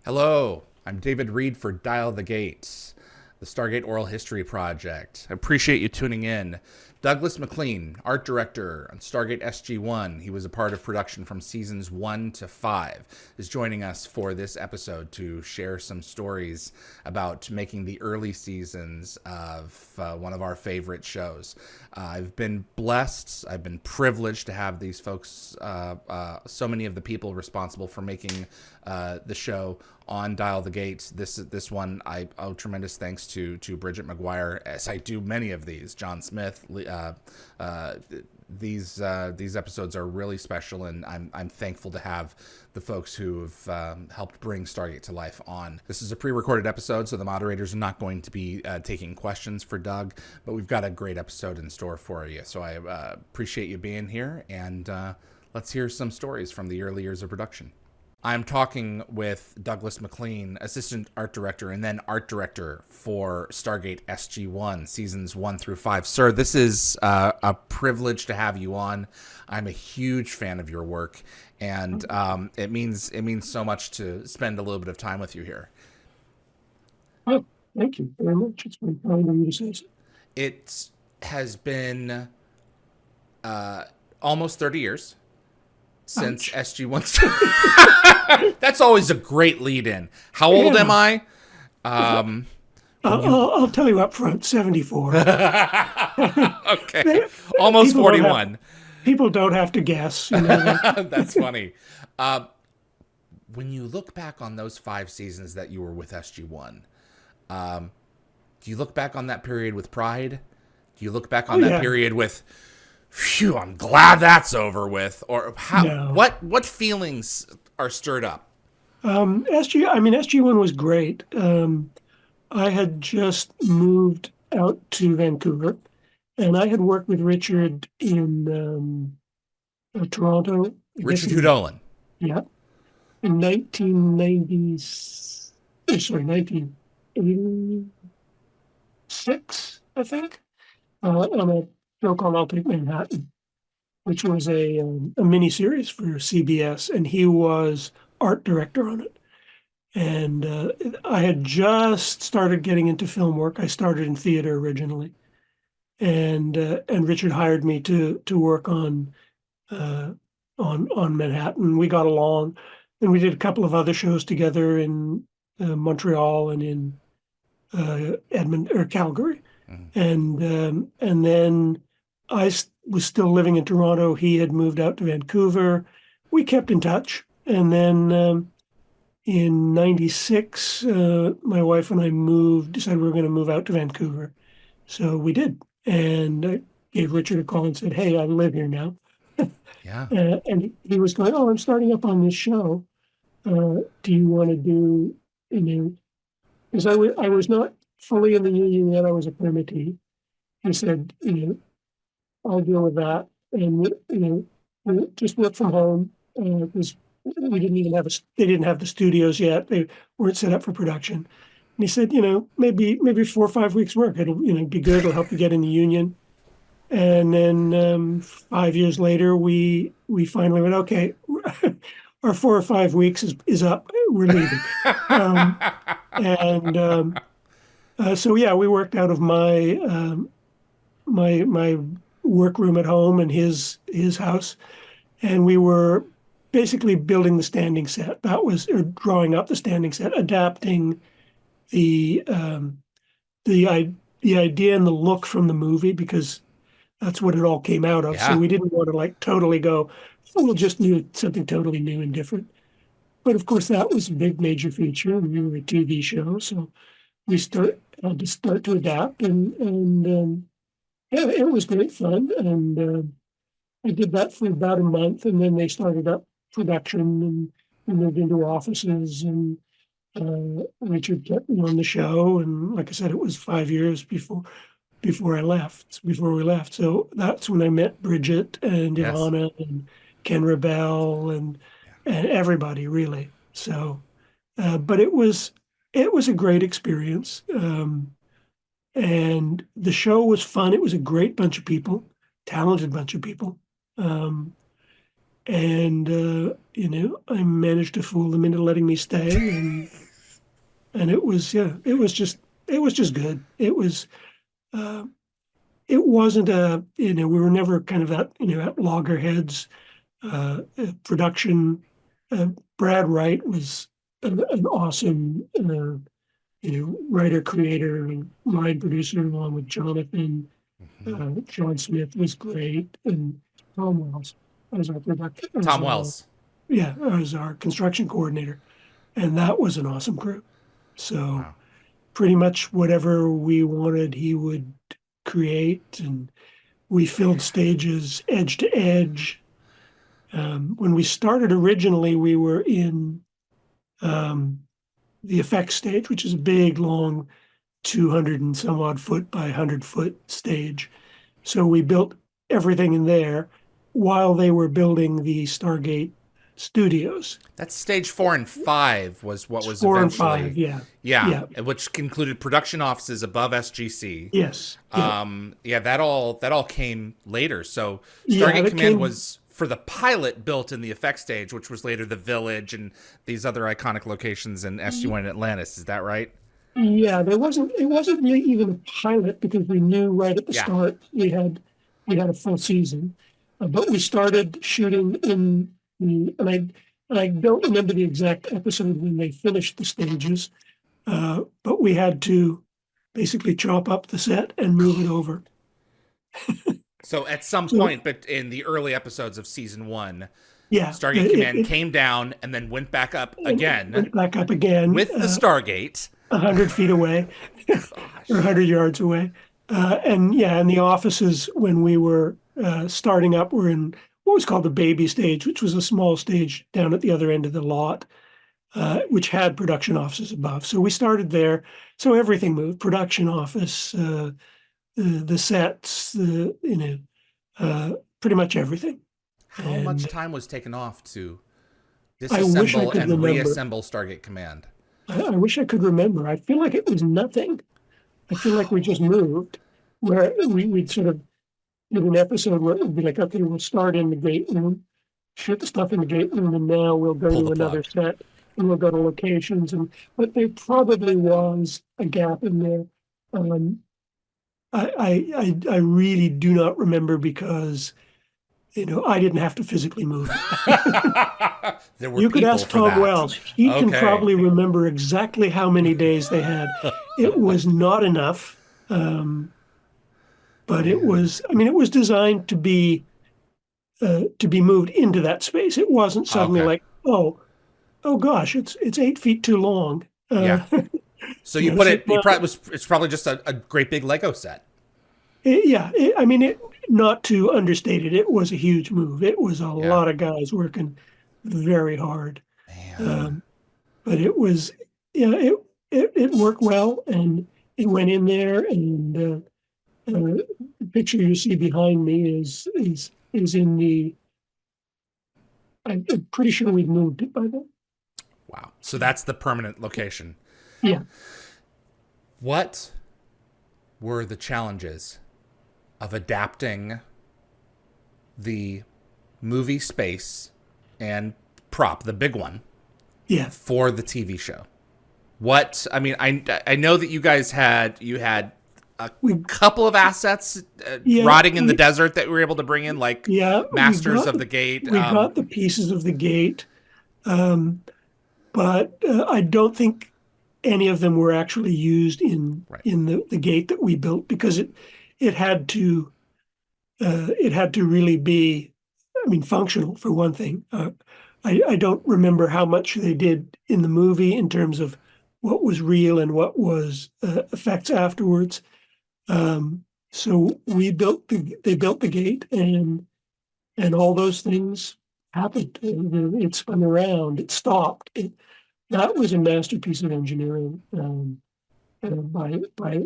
Hello, I'm David Reed for Dial the Gates, the Stargate Oral History Project. I appreciate you tuning in. Douglas McLean, art director on Stargate SG-1. He was a part of production from seasons 1 to 5, is joining us for this episode to share some stories about making the early seasons of one of our favorite shows. I've been blessed, I've been privileged to have these folks, so many of the people responsible for making the show on Dial the Gates. This one I owe tremendous thanks to Bridget McGuire, as I do many of these. John Smith. These episodes are really special, and I'm thankful to have the folks who have helped bring Stargate to life on. This is a pre-recorded episode, so the moderators are not going to be taking questions for Doug, but we've got a great episode in store for you. So I appreciate you being here, and let's hear some stories from the early years of production. I'm talking with Douglas McLean, assistant art director and then art director for Stargate SG-1, seasons 1 through 5. Sir, this is a privilege to have you on. I'm a huge fan of your work, and it means so much to spend a little bit of time with you here. Oh, thank you very much. It's been kind of you to say so. It has been almost 30 years since SG-1 started. That's always a great lead-in. How old am I? I'll tell you up front, 74. Okay, almost 41. People don't have to guess. You know, That's funny. When you look back on those 5 seasons that you were with SG-1, do you look back on that period with pride? Do you look back on that period with, phew, I'm glad that's over with? Or how? No. What feelings are stirred up? SG-1 was great. I had just moved out to Vancouver, and I had worked with Richard in Toronto. Richard Hudolin. Yeah, in 1986, I think, on a show called I'll Take Manhattan, which was a mini series for CBS, and he was art director on it. And I had just started getting into film work. I started in theater originally, and Richard hired me to work on Manhattan. We got along, and we did a couple of other shows together in Montreal and in Edmonton or Calgary, and then I was still living in Toronto. He had moved out to Vancouver. We kept in touch, and then in '96, my wife and I decided we were going to move out to Vancouver, so we did, and I gave Richard a call and said, "Hey, I live here now." Yeah. And he was going, "Oh, I'm starting up on this show. Do you want to do, because I was not fully in the union yet. I was a permittee." He said, "I'll deal with that, and just work from home, because we didn't even they didn't have the studios yet. They weren't set up for production." And he said, maybe 4 or 5 weeks work. It'll be good. It'll help you get in the union." And then 5 years later, we finally went, okay, our 4 or 5 weeks is up. We're leaving. So yeah, we worked out of my my workroom at home and his house, and we were basically building the standing set. Or drawing up the standing set, adapting the idea and the look from the movie, because that's what it all came out of. Yeah. So we didn't want to totally go, "Oh, we'll just do something totally new and different." But of course, that was a big major feature, and we were a TV show, so we had to start to adapt, and yeah, it was great fun. And I did that for about a month, and then they started up production, and we moved into offices, and Richard kept me on the show, and like I said, it was 5 years before we left. So that's when I met Bridget and Yes. Ilana and Ken Rebel and everybody, really. So, but it was a great experience. And the show was fun. It was a great bunch of people, talented bunch of people. and I managed to fool them into letting me stay, and it was it was just good. Uh, it wasn't we were never kind of at loggerheads. Production. Uh, Brad Wright was an awesome writer creator and line producer along with Jonathan. Mhm. John Smith was great, and Tom Wells as our production, Tom Wells. as our construction coordinator, and that was an awesome crew. So Wow. pretty much whatever we wanted, he would create, and we filled stages edge to edge. When we started originally, we were in um, the effects stage, which is a big, long, 200 and some odd foot by 100-foot stage. So we built everything in there while they were building the Stargate studios. That's stage 4 and 5 was what was 4 and 5, eventually, yeah. yeah, Yeah. which included production offices above SGC. Yes. Yeah. Yeah, that all came later. So Yeah, Stargate that Command came. was for the pilot built in the effects stage, which was later the Village and these other iconic locations in SG-1 and Atlantis. Is that right? Yeah, it wasn't really even a pilot because we knew right at the Yeah. start we had a full season. But we started shooting in and I don't remember the exact episode when they finished the stages. But we had to basically chop up the set and move it over. So at some So point, but in the early episodes of season 1, yeah, Stargate Command came down and then went back up it again went back up again, with the Stargate. 100 feet away or Gosh. 100 yards away. And the offices when we were starting up were in what was called the baby stage, which was a small stage down at the other end of the lot, which had production offices above. So we started there. So everything moved: production office, the sets, pretty much everything. How much And time was taken off to I wish I disassemble could and remember. reassemble Stargate Command? I wish I could remember. I feel like it was nothing. I feel like we Wow. just moved, where we'd sort of did an episode where it would be like, okay, we'll start in the gate room, shoot the stuff in the gate room, and now we'll go Pull to the another plug. set and we'll go to locations. But there probably was a gap in there. Um, I really do not remember because I didn't have to physically move it. There were You could people ask for Tom that. Wells. He can Okay. probably remember exactly how many days they had. It was not enough, but it Man. was. I mean, it was designed to be moved into that space. It wasn't suddenly Okay. like, oh gosh, it's 8 feet too long. Yeah. So you put It's like, it. You well, probably was. It's probably just a great big Lego set. I mean, not to understate it, it was a huge move. It was a Yeah. lot of guys working very hard. Man. Um, but it was, yeah, it worked well, and it went in there, and the picture you see behind me is in the. I'm pretty sure we'd moved it by then. Wow. So So that's the permanent location. yeah, What were the challenges of adapting the movie space and prop, the big one, yeah, for the TV show? What I mean, I know that you had a we couple of assets yeah rotting in the we desert that we were able to bring in, like yeah Masters of the Gate. we got the pieces of the gate, um, but I don't think any of them were actually used in Right. the gate that we built because it had to it had to really be, I mean, functional for one thing. I don't remember how much they did in the movie in terms of what was real and what was effects afterwards. So they built the gate, and all those things happened. It spun around. It stopped. That was a masterpiece of engineering by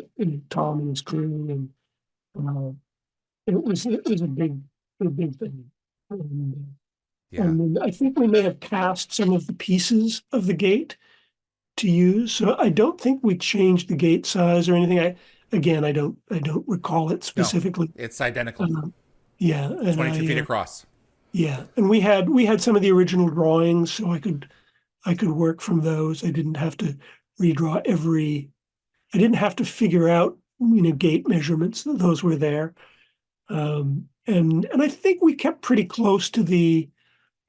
Tom and his crew, and uh, it was a big thing. And, Yeah. and then I think we may have cast some of the pieces of the gate to use. So I don't think we changed the gate size or anything. I don't recall it No, specifically. it's identical. Um, yeah, and 22 feet across. Yeah, and we had some of the original drawings, so I could work from those. I didn't have to redraw every. I didn't have to figure out gate measurements. Those were there, and I think we kept pretty close to the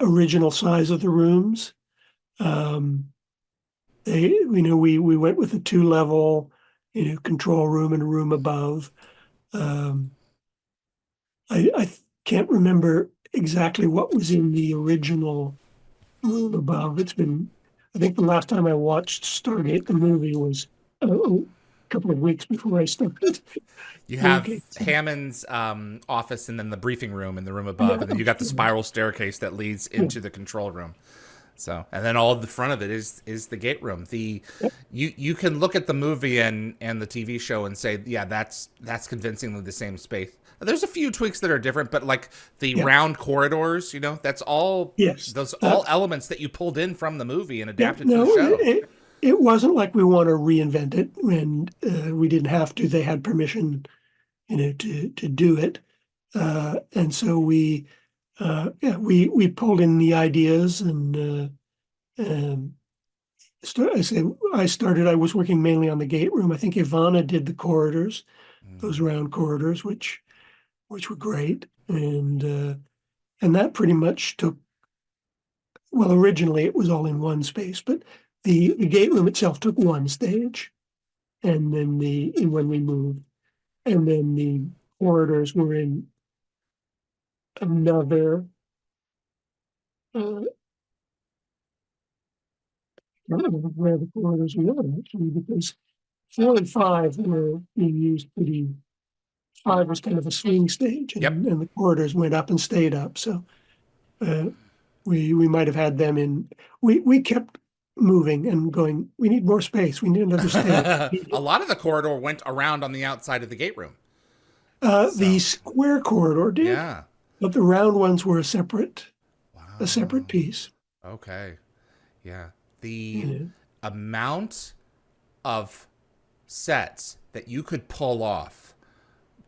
original size of the rooms. Um, we went with a 2 level, control room and a room above. Um, I can't remember exactly what was in the original room above. I think the last time I watched Stargate, the movie, was a couple of weeks before I started You have Stargate. So, Hammond's office and then the briefing room in the room above, yeah, and then you got the spiral staircase that leads yeah, into the control room. So, and then all the front of it is the gate room. yeah, You can look at the movie and the TV show and say, yeah, that's convincingly the same space. There's a few tweaks that are different, but like the yeah. round corridors, that's all Yes, those all that, elements that you pulled in from the movie and yeah. adapted for the No, show. it wasn't like we want to reinvent it, and we didn't have to. They had permission, to do it, and so yeah, we pulled in the ideas and I say I started. I was working mainly on the gate room. I think Ivana did the corridors, those Mm-hmm. round corridors, which were great, and that pretty much took. Well, originally it was all in one space, but the gate room itself took one stage, and then when we moved, and then the corridors were in another. I don't know where the corridors were actually, because 4 and 5 were being used pretty. 5 was kind of a swing stage, Yep. and the corridors went up and stayed up. So uh, we might have had them in. We kept moving and going. We need more space. We need another stage. A lot of the corridor went around on the outside of the gate room. The So, square corridor did, yeah. but the round ones were a separate Wow. piece. Okay. Yeah. The You know, amount of sets that you could pull off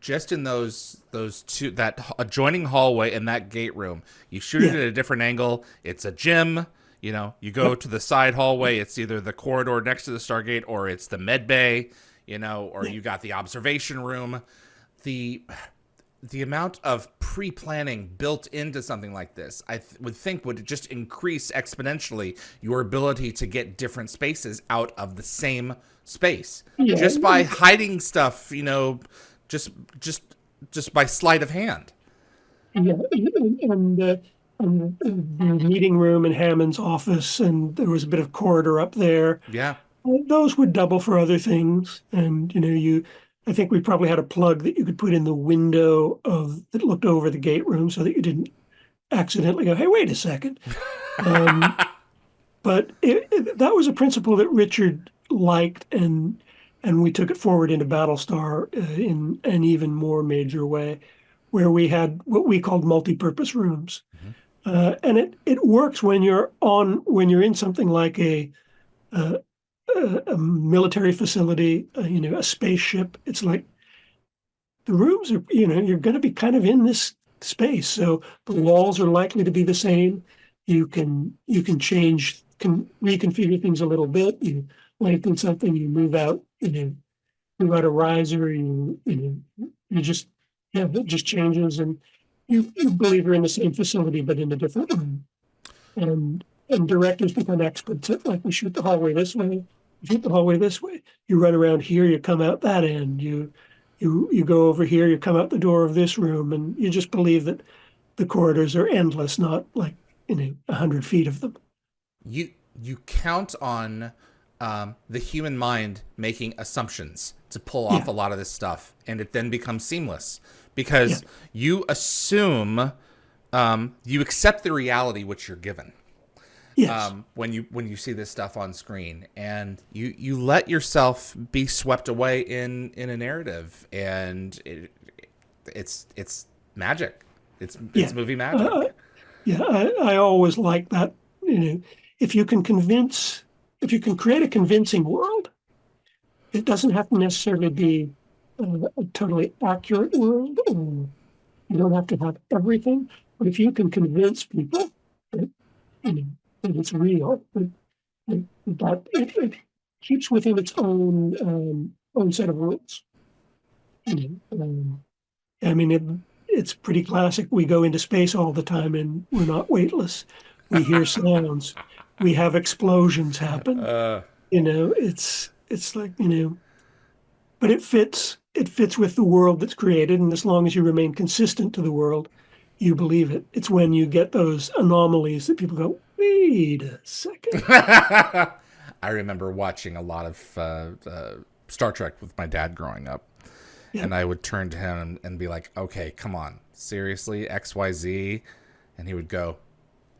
just in those two, that adjoining hallway and that gate room. You shoot it yeah, at a different angle. It's a gym. You go yep, to the side hallway. It's either the corridor next to the Stargate or it's the med bay. Or yeah, you got the observation room. The the amount of pre-planning built into something like this, would think would just increase exponentially your ability to get different spaces out of the same space yeah, just by hiding stuff, just just just by sleight of hand. yeah, and the meeting room in Hammond's office, and there was a bit of corridor up there. Yeah. Those would double for other things, and I think we probably had a plug that you could put in the window that looked over the gate room, so that you didn't accidentally go, "Hey, wait a second." Um, but that was a principle that Richard liked, and we took it forward into Battlestar in an even more major way, where we had what we called multi-purpose rooms, Mhm. and it works when you're in something like a, a military facility, a spaceship. It's like the rooms are, you're going to be kind of in this space, so the walls are likely to be the same. You can can reconfigure things a little bit. You lengthen something, you move out a riser, you just, yeah, it just changes, and you believe you're in the same facility but in a different room. And directors become experts at, like, we shoot the hallway this way, you shoot the hallway this way. You run around here, you come out that end. You go over here, you come out the door of this room, and you just believe that the corridors are endless, not like 100 feet of them. You count on the human mind making assumptions to pull off Yeah, a lot of this stuff, and it then becomes seamless yeah, because you assume, you accept the reality which you're given, yes, when you see this stuff on screen, and you let yourself be swept away in a narrative, and it's magic. It's yeah. movie Uh, magic. yeah, I always like that. You know, if you can convince, if you can create a convincing world, it doesn't have to necessarily be a totally accurate world. Or you don't have to have everything, But if you can convince people that, that it's real, that it keeps within its own set of rules. I mean, it's pretty classic. We go into space all the time and we're not weightless. We hear sounds. We have explosions happen. It's like, but it fits with the world that's created. And as long as you remain consistent to the world, you believe it. It's when you get those anomalies that people go, wait a second. I remember watching a lot of Star Trek with my dad growing up. Yeah. And I would turn to him and be like, okay, come on, seriously, XYZ? And he would go,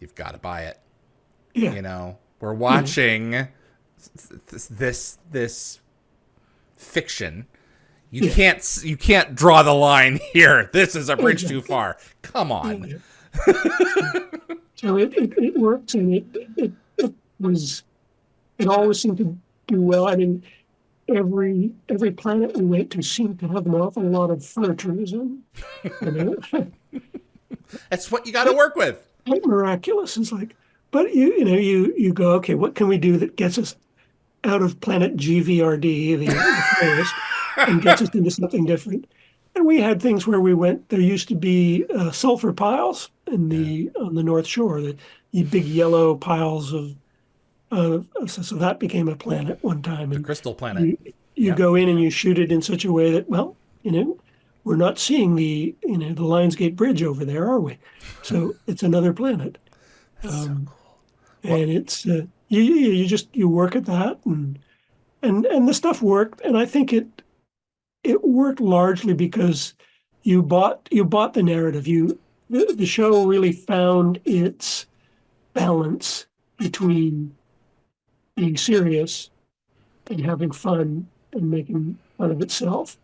you've got to buy it. Yeah. We're watching this fiction. You can't draw the line here. This is a bridge too far. Come on. Yeah. So it works, and it always seemed to do well. I mean, every planet we went to seemed to have an awful lot of fur tourism. That's what you got to work with. Quite miraculous. It's like, but you go, okay, what can we do that gets us out of planet GVRD, the forest, and gets us into something different? And we had things where we went. There used to be sulfur piles on the North Shore, the big yellow piles of. So that became a planet one time. The crystal planet. You go in and you shoot it in such a way that, well, we're not seeing the Lionsgate Bridge over there, are we? So it's another planet. That's so cool. And it's you work at that, and the stuff worked, and I think it worked largely because you bought the narrative. The show really found its balance between being serious and having fun and making fun of itself.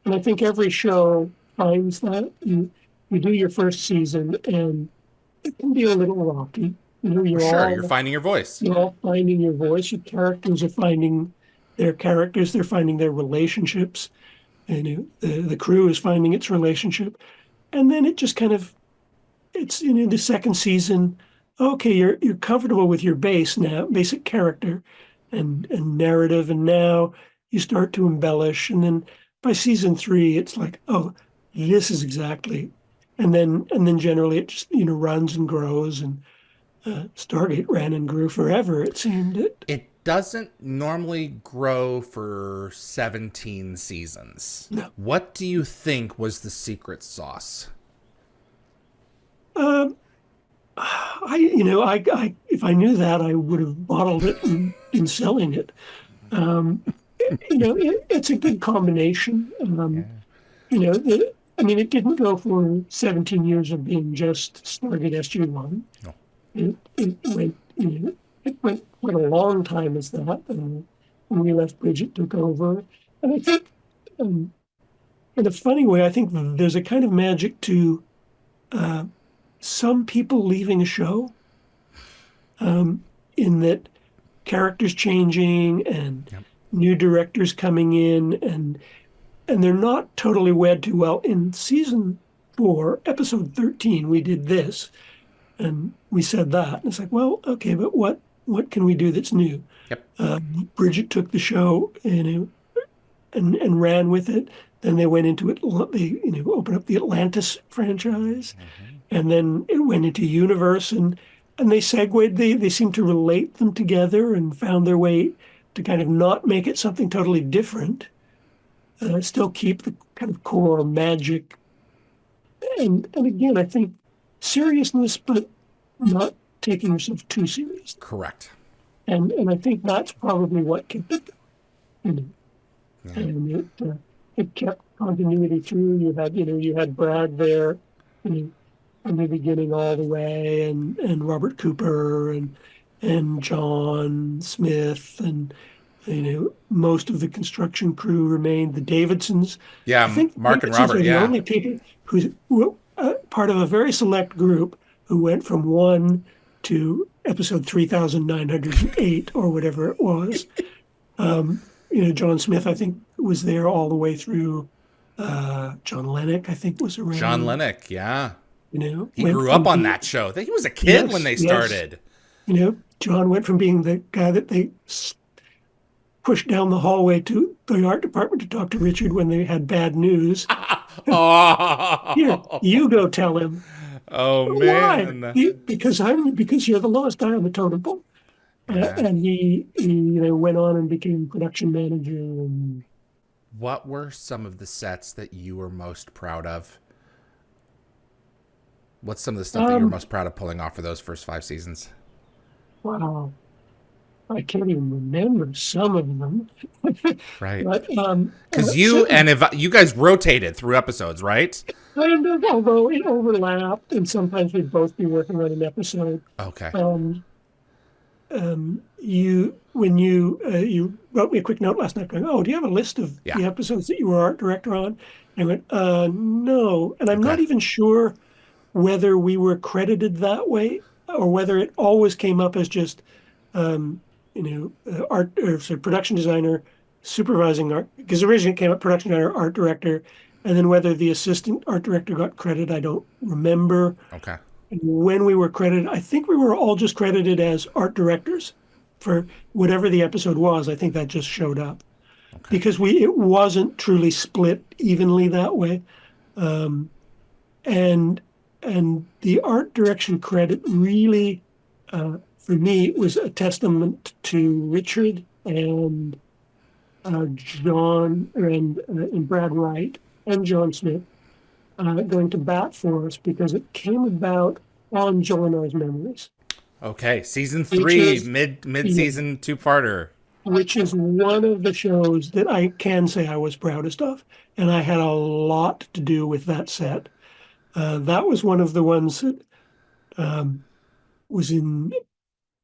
And I think every show finds that. You do your first season and it can be a little rocky. You're finding your voice. You're all finding your voice. Your characters are finding their characters. They're finding their relationships. And the crew is finding its relationship. And then it just kind of, it's, the second season, okay, you're comfortable with your basic character and narrative, and now you start to embellish, and then by season 3, it's like, oh, this is exactly, and then generally it just runs and grows, and Stargate ran and grew forever. It seemed it doesn't normally grow for 17 seasons. No. What do you think was the secret sauce? If I knew that, I would have bottled it and selling it. It's a good combination. It didn't go for 17 years of being just Stargate SG-1. No. It went quite a long time as that. When we left, Bridget took over. And I think, in a funny way, I think there's a kind of magic to some people leaving a show, in that characters changing and new directors coming in, and they're not totally wed to, well, in season 4, episode 13, we did this, and we said that. And it's like, well, okay, but what can we do that's new? Yep. Bridget took the show, and ran with it. Then they went into it. They opened up the Atlantis franchise, and then it went into Universe, and they segued. They seemed to relate them together and found their way to kind of not make it something totally different. Still keep the kind of core magic, and again, I think seriousness, but not taking yourself too seriously. Correct. And I think that's probably what kept it. And it kept continuity through. You had Brad there, from the beginning all the way, and Robert Cooper and John Smith, and most of the construction crew remained. The Davidsons. Yeah, I think Mark and Robert. Are the only people who were part of a very select group who went from 1 to episode 3,908 or whatever it was. John Smith, I think, was there all the way through. John Lennox, I think, was around. John Lennox, yeah. He went grew from up on being, that show. I think he was a kid when yes, they yes, started. John went from being the guy that they pushed down the hallway to the art department to talk to Richard when they had bad news. Here, Oh, you go tell him. oh Why? man. Because you're the lowest guy on the totem pole. Yeah. And he went on and became production manager. And What were some of the sets that you were most proud of? What's some of the stuff that you were um, most proud of pulling off for those first 5 seasons? wow, I can't even remember some of them. Right. But Because you certainly and if you guys rotated through episodes, right? kind of, although it overlapped, and sometimes we'd both be working on an episode. Okay. Um, you wrote me a quick note last night going, "Oh, do you have a list of Yeah. the episodes that you were art director on?" And I went, no. And I'm Okay. not even sure whether we were credited that way or whether it always came up as just, um, art or sorry, production designer supervising art, because originally it came up production designer, art director, and then whether the assistant art director got credit, I don't remember. Okay. When we were credited, I think we were all just credited as art directors for whatever the episode was. I think that just showed up Okay. because it wasn't truly split evenly that way. Um, and and the art direction credit really, for me, was a testament to Richard and John and Brad Wright and John Smith going to bat for us because it came about on Jolinar's memories, Okay. Season which 3, is mid yeah, season two parter. which is one of the shows that I can say I was proudest of, and I had a lot to do with that set. That was one of the ones that um, was in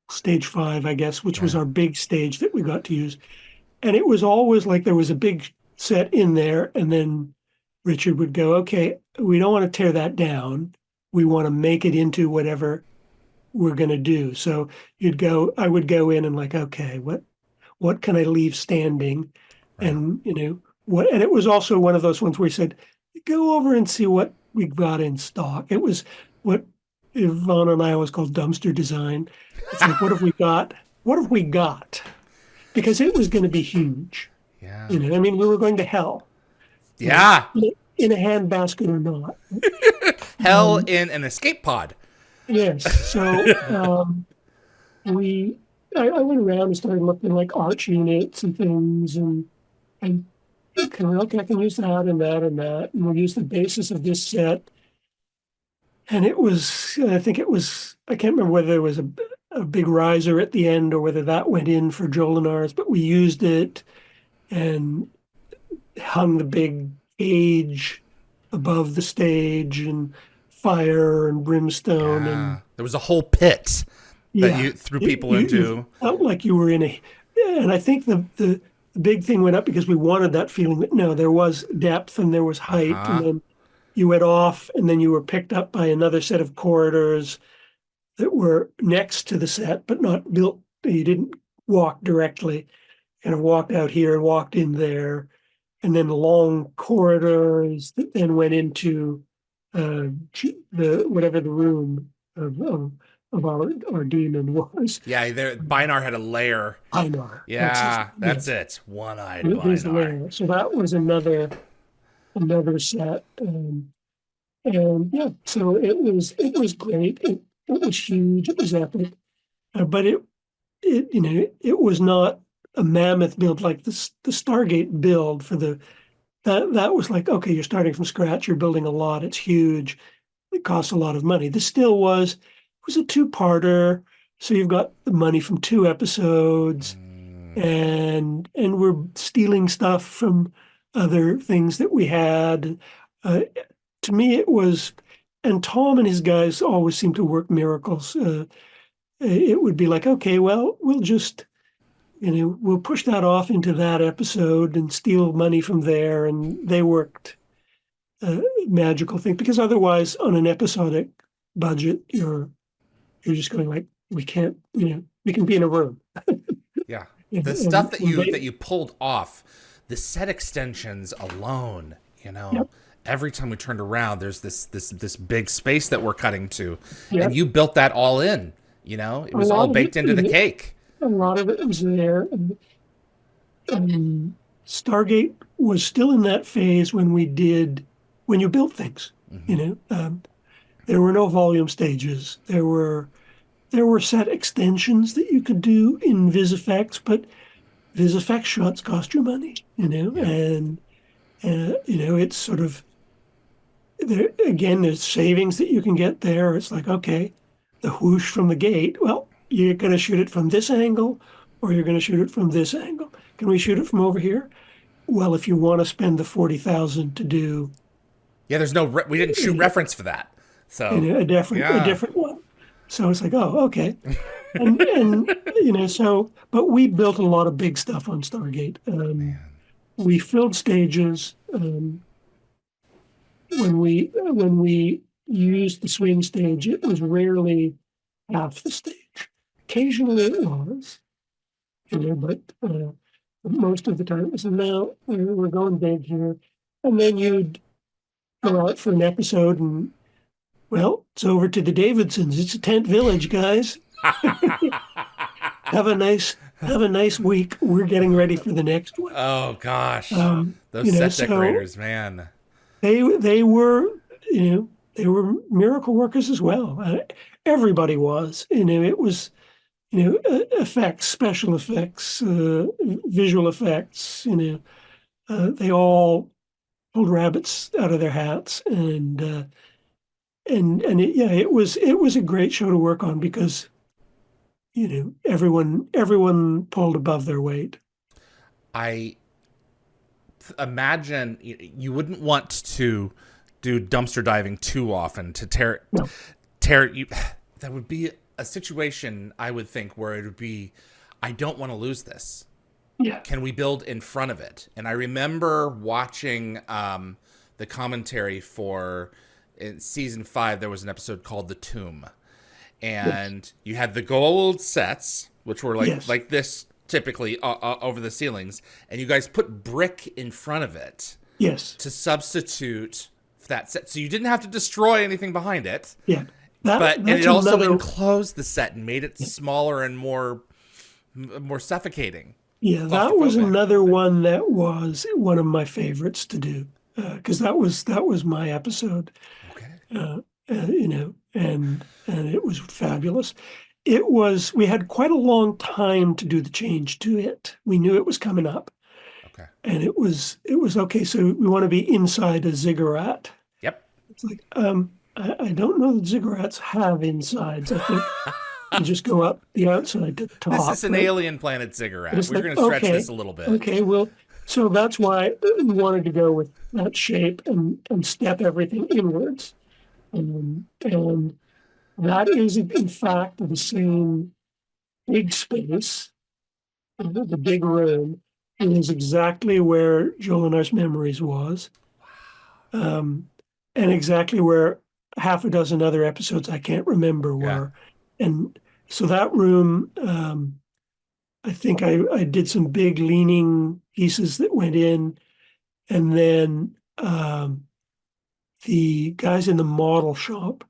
stage 5, I guess, which was Yeah. our big stage that we got to use. And it was always like there was a big set in there, and then Richard would go, "Okay, we don't want to tear that down. We want to make it into whatever we're going to do." So I would go in and like, "Okay, what can I leave standing?" Right. And and it was also one of those ones where he said, "Go over and see what we've got in stock." It was what Yvonne and I always call dumpster design. It's like, what have we got? What have we got? Because it was going to be huge. Yeah. I mean, we were going to hell, Yeah. in a handbasket or not. Hell Um, in an escape pod. yes. So we, I went around and started looking like arch units and things, and okay, I can use that and that and that, and we'll use the basis of this set. And I think it was, I can't remember whether there was a big riser at the end or whether that went in for Jolinar's, but we used it and hung the big cage above the stage and fire and brimstone and Yeah. There was a whole pit that yeah, you threw people you into. felt like you were in a, and I think the big thing went up because we wanted that feeling that no, there was depth and there was Uh height, and huh. then you went off and then you were picked up by another set of corridors that were next to the set but not built. You didn't walk directly, kind of walked out here and walked in there, and then long corridors that then went into the whatever the room of our demon was. Yeah. There, Binar had a lair. Einar. That's his, Yeah. That's yes, it. One-eyed his Binar. lair. So that was another set, and yeah, so it was great. It was huge. It was epic, but it was not a mammoth build like the Stargate build for the that was like, okay, you're starting from scratch, you're building a lot, it's huge, it costs a lot of money. This still was a two-parter, so you've got the money from 2 episodes, Mm, and we're stealing stuff from other things that we had. To me, it was, and Tom and his guys always seem to work miracles. It would be like, okay, well, we'll push that off into that episode and steal money from there, and they worked magical thing because otherwise, on an episodic budget, you're just going like, we can't, we can be in a room, yeah. and, The stuff and, that and you they, that you pulled off, the set extensions alone, yep, every time we turned around, there's this big space that we're cutting to, Yeah, and you built that all in. It a was all lot of it, baked into the cake. a lot of it was there. And Stargate was still in that phase when you built things. You know, there were no volume stages. There were set extensions that you could do in VisFX, but VisFX shots cost you money. Yeah. And it's sort of there again. There's savings that you can get there. It's like, okay, the whoosh from the gate. Well, you're going to shoot it from this angle, or you're going to shoot it from this angle. Can we shoot it from over here? Well, if you want to spend the 40,000 to do Yeah, there's no we didn't shoot reference for that. So, a yeah. different one, so it's like, oh, okay, and so, but we built a lot of big stuff on Stargate. We filled stages when we used the swing stage. It was rarely half the stage. Occasionally it was, but most of the time it was, now we're going big here, and then you'd go out for an episode and, well, it's over to the Davidsons. It's a tent village, guys. Have a nice week. We're getting ready for the next one. Oh gosh, Um, those set decorators, man. they were, they were miracle workers as well. Everybody was. It was, effects, special effects, visual effects. They all pulled rabbits out of their hats, it was a great show to work on because everyone pulled above their weight. I imagine you wouldn't want to do dumpster diving too often to No. tear you. That would be a situation, I would think, where it would be, I don't want to lose this. Yeah. Can we build in front of it? And I remember watching the commentary for, in season 5, there was an episode called The Tomb. And you had the gold sets, which were like this typically over the ceilings, and you guys put brick in front of it. Yes. To substitute that set. So you didn't have to destroy anything behind it. Yeah. And it also enclosed the set and made it smaller and more suffocating. Yeah, that was another one that was one of my favorites to do, because that was my episode. Okay. And it was fabulous. We had quite a long time to do the change to it. We knew it was coming up. Okay. And it was okay. So we want to be inside a ziggurat. Yep. It's like, I don't know that ziggurats have insides. I think you just go up the outside to the top. This is an alien planet ziggurat. We're going to stretch this a little bit. Okay, well, so that's why we wanted to go with that shape and step everything inwards. And that is, in fact, the same big space, the big room, is exactly where Jolinar's Memories was. And exactly where half a dozen other episodes I can't remember were. Yeah. And so that room, I think I did some big leaning pieces that went in, and then the guys in the model shop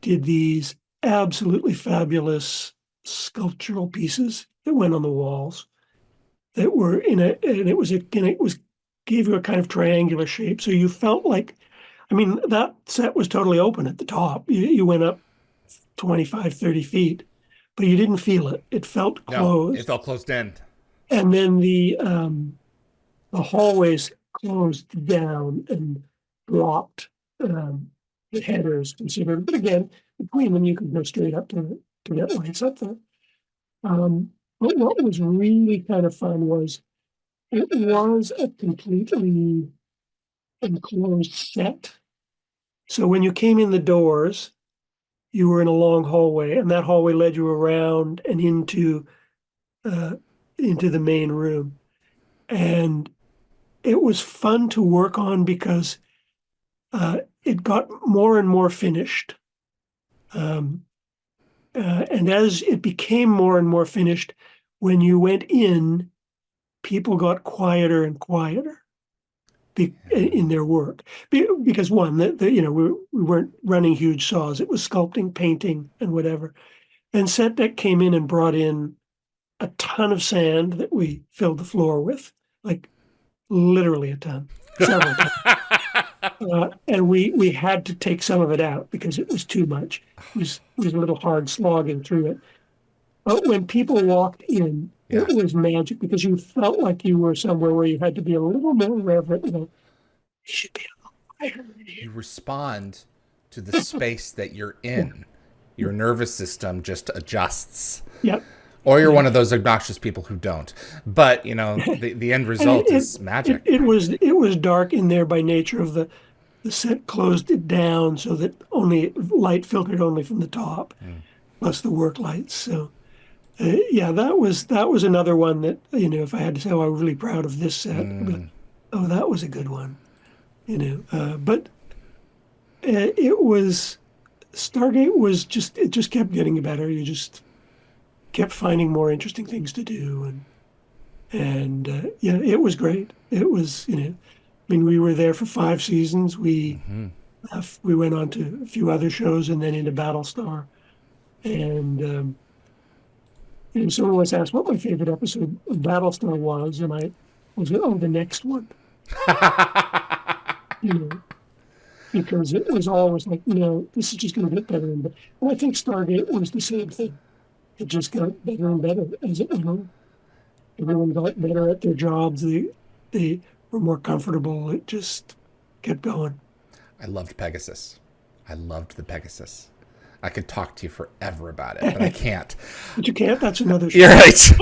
did these absolutely fabulous sculptural pieces that went on the walls that were gave you a kind of triangular shape. So you felt like, that set was totally open at the top. You went up 25, 30 feet, but you didn't feel it. It felt closed. No, it felt closed in. And then the hallways closed down and dropped the headers considered. But again, between them, you could go straight up to get lights up there. But what was really kind of fun was it was a completely enclosed set. So when you came in the doors, you were in a long hallway, and that hallway led you around and into the main room. And it was fun to work on because it got more and more finished. And as it became more and more finished, when you went in, people got quieter and quieter. in their work. Because one, we weren't running huge saws. It was sculpting, painting, and whatever. And set deck came in and brought in a ton of sand that we filled the floor with, like literally a ton, several tons. And we had to take some of it out because it was too much. It was a little hard slogging through it. But when people walked in, Yeah. it was magic because you felt like you were somewhere where you had to be a little more reverent. You should be a little quieter in here. You respond to the space that you're in. Your nervous system just adjusts. Yep. Or you're one of those obnoxious people who don't. But, the end result is magic. It was dark in there by nature of the set closed it down so that only light filtered only from the top, plus the work lights. So, that was another one that, if I had to say, I'm really proud of this set, I'd be like, oh, that was a good one, but it was, Stargate was it just kept getting better. You just kept finding more interesting things to do. And it was great. It was, we were there for 5 seasons. We went on to a few other shows and then into Battlestar. And someone once asked what my favorite episode of Battlestar was, and I was, the next one. Because it was always like, this is just going to get better and better. And I think Stargate was the same thing. It just got better and better as it went on. Everyone got better at their jobs. They were more comfortable. It just kept going. I loved Pegasus. I loved the Pegasus. I could talk to you forever about it, but I can't. But you can't? That's another show. You're right.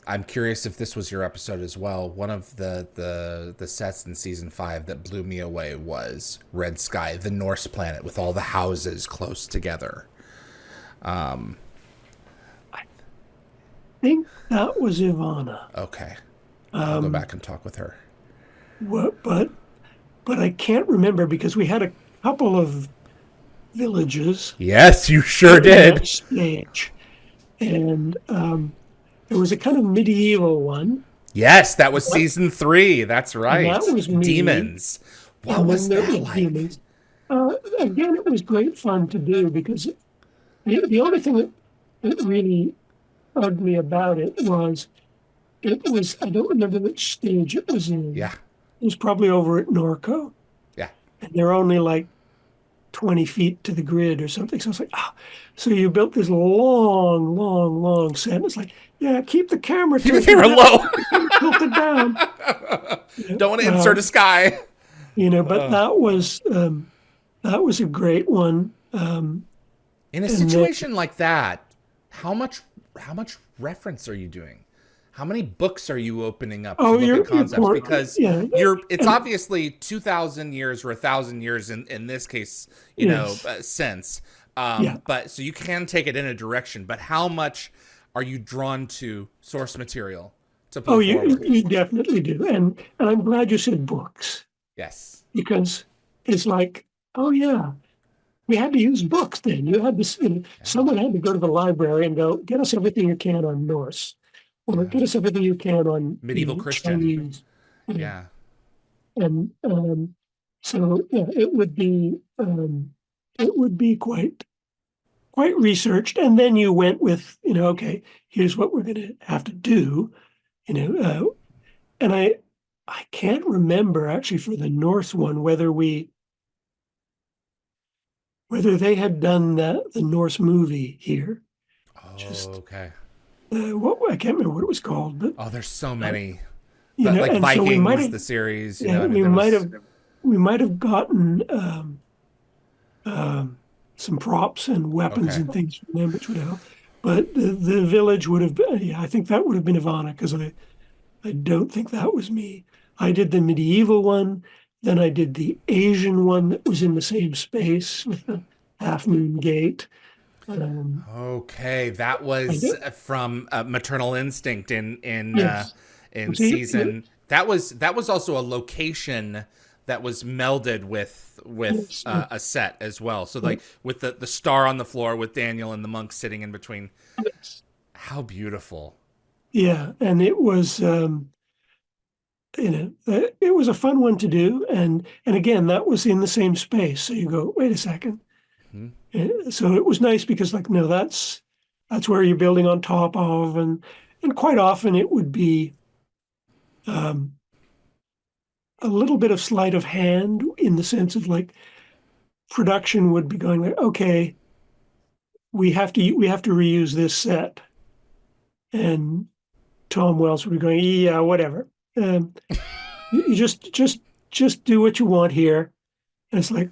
I'm curious if this was your episode as well. One of the sets in season 5 that blew me away was Red Sky, the Norse planet with all the houses close together. I think that was Ivana. Okay. I'll go back and talk with her. But I can't remember because we had a couple of villages. Yes, you sure did. Stage. And there was a kind of medieval one. Yes, that was season 3. That's right. That was me. Demons. What was that like? Demons. Again, it was great fun to do because the only thing that really bugged me about it was I don't remember which stage it was in. Yeah. It was probably over at Norco. Yeah. And they're only like 20 feet to the grid or something. So it's like, so you built this long, long, long set. It's like, keep the camera low. Tilt it down. Don't want to insert a sky. But that was a great one. In a situation like that, how much reference are you doing? How many books are you opening up to look at concepts? Because it's obviously 2,000 years or 1,000 years in this case, since. But so you can take it in a direction. But how much are you drawn to source material to put forward? You definitely do. And I'm glad you said books. Yes. Because it's like, we had to use books then. You had to, someone had to go to the library and go, get us everything you can on Norse. Or get us everything you can on medieval Christian. Chinese. Yeah. And so it would be quite researched. And then you went with, okay, here's what we're going to have to do, and I can't remember actually for the Norse one whether they had done the Norse movie here. Okay. I can't remember what it was called, but there's so many. But like Vikings, the series. We might have gotten some props and weapons and things from them, which would help. But the village would have been. I think that would have been Ivana because I don't think that was me. I did the medieval one, then I did the Asian one that was in the same space with the Half Moon Gate. Okay, that was from Maternal Instinct in season. That was also a location that was melded with a set as well. So like with the star on the floor with Daniel and the monks sitting in between. How beautiful! Yeah, and it was it was a fun one to do, and again, that was in the same space. So you go, wait a second. So it was nice because, like, no, that's where you're building on top of, and quite often it would be a little bit of sleight of hand in the sense of, like, production would be going like, okay, we have to reuse this set, and Tom Wells would be going, yeah, whatever. You just do what you want here. And it's like,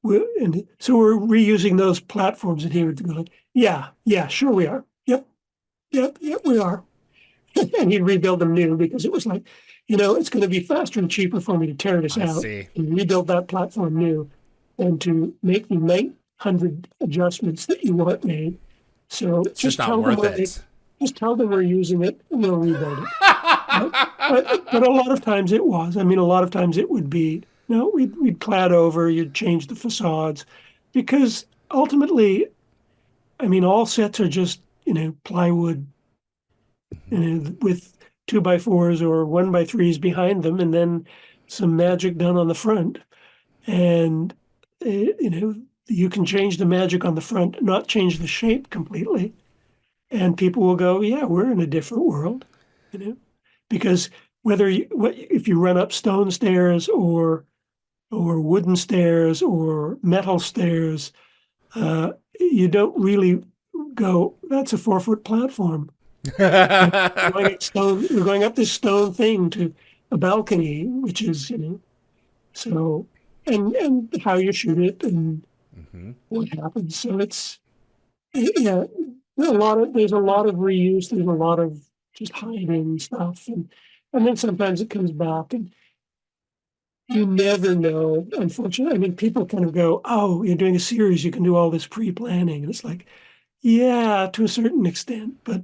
and so we're reusing those platforms, and he would go like, yeah, sure we are. Yep, we are. And he'd rebuild them new because it was like, it's going to be faster and cheaper for me to tear this out and rebuild that platform new and to make the 900 adjustments that you want made. So it's just not worth it. Just tell them we're using it and we'll rebuild it. but a lot of times it was. I mean, a lot of times it would be, no, we'd clad over, you'd change the facades, because ultimately, I mean, all sets are just, plywood, with 2x4s or 1x3s behind them, and then some magic done on the front. And, you can change the magic on the front, not change the shape completely. And people will go, yeah, we're in a different world, because if you run up stone stairs or wooden stairs or metal stairs, you don't really go, that's a 4-foot platform. We're going up this stone thing to a balcony, which is, so, and how you shoot it and what happens. So it's, yeah, there's a lot of reuse. There's a lot of just hiding stuff, and then sometimes it comes back, and you never know. Unfortunately, I mean, people kind of go, "Oh, you're doing a series, you can do all this pre-planning," and it's like, yeah, to a certain extent, but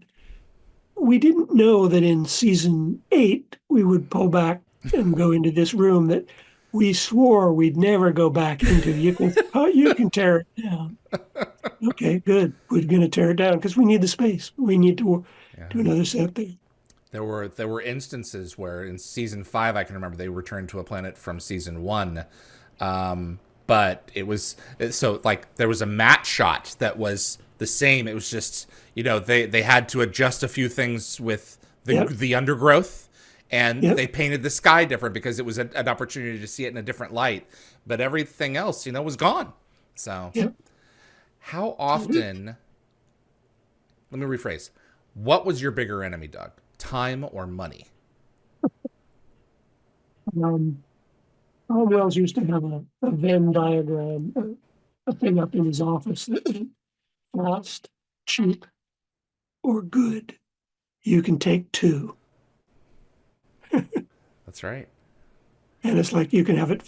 we didn't know that in season 8 we would pull back and go into this room that we swore we'd never go back into. You can tear it down. Okay, good. We're going to tear it down because we need the space. We need to do another set there. There were instances where in season 5, I can remember they returned to a planet from season 1, but it was so like there was a matte shot that was the same. It was just they had to adjust a few things with the undergrowth, and they painted the sky different because it was an opportunity to see it in a different light. But everything else, was gone. So. How often, let me rephrase, what was your bigger enemy, Doug? Time or money? Tom Wells used to have a Venn diagram, a thing up in his office that fast, cheap, or good. You can take 2. That's right. And it's like you can have it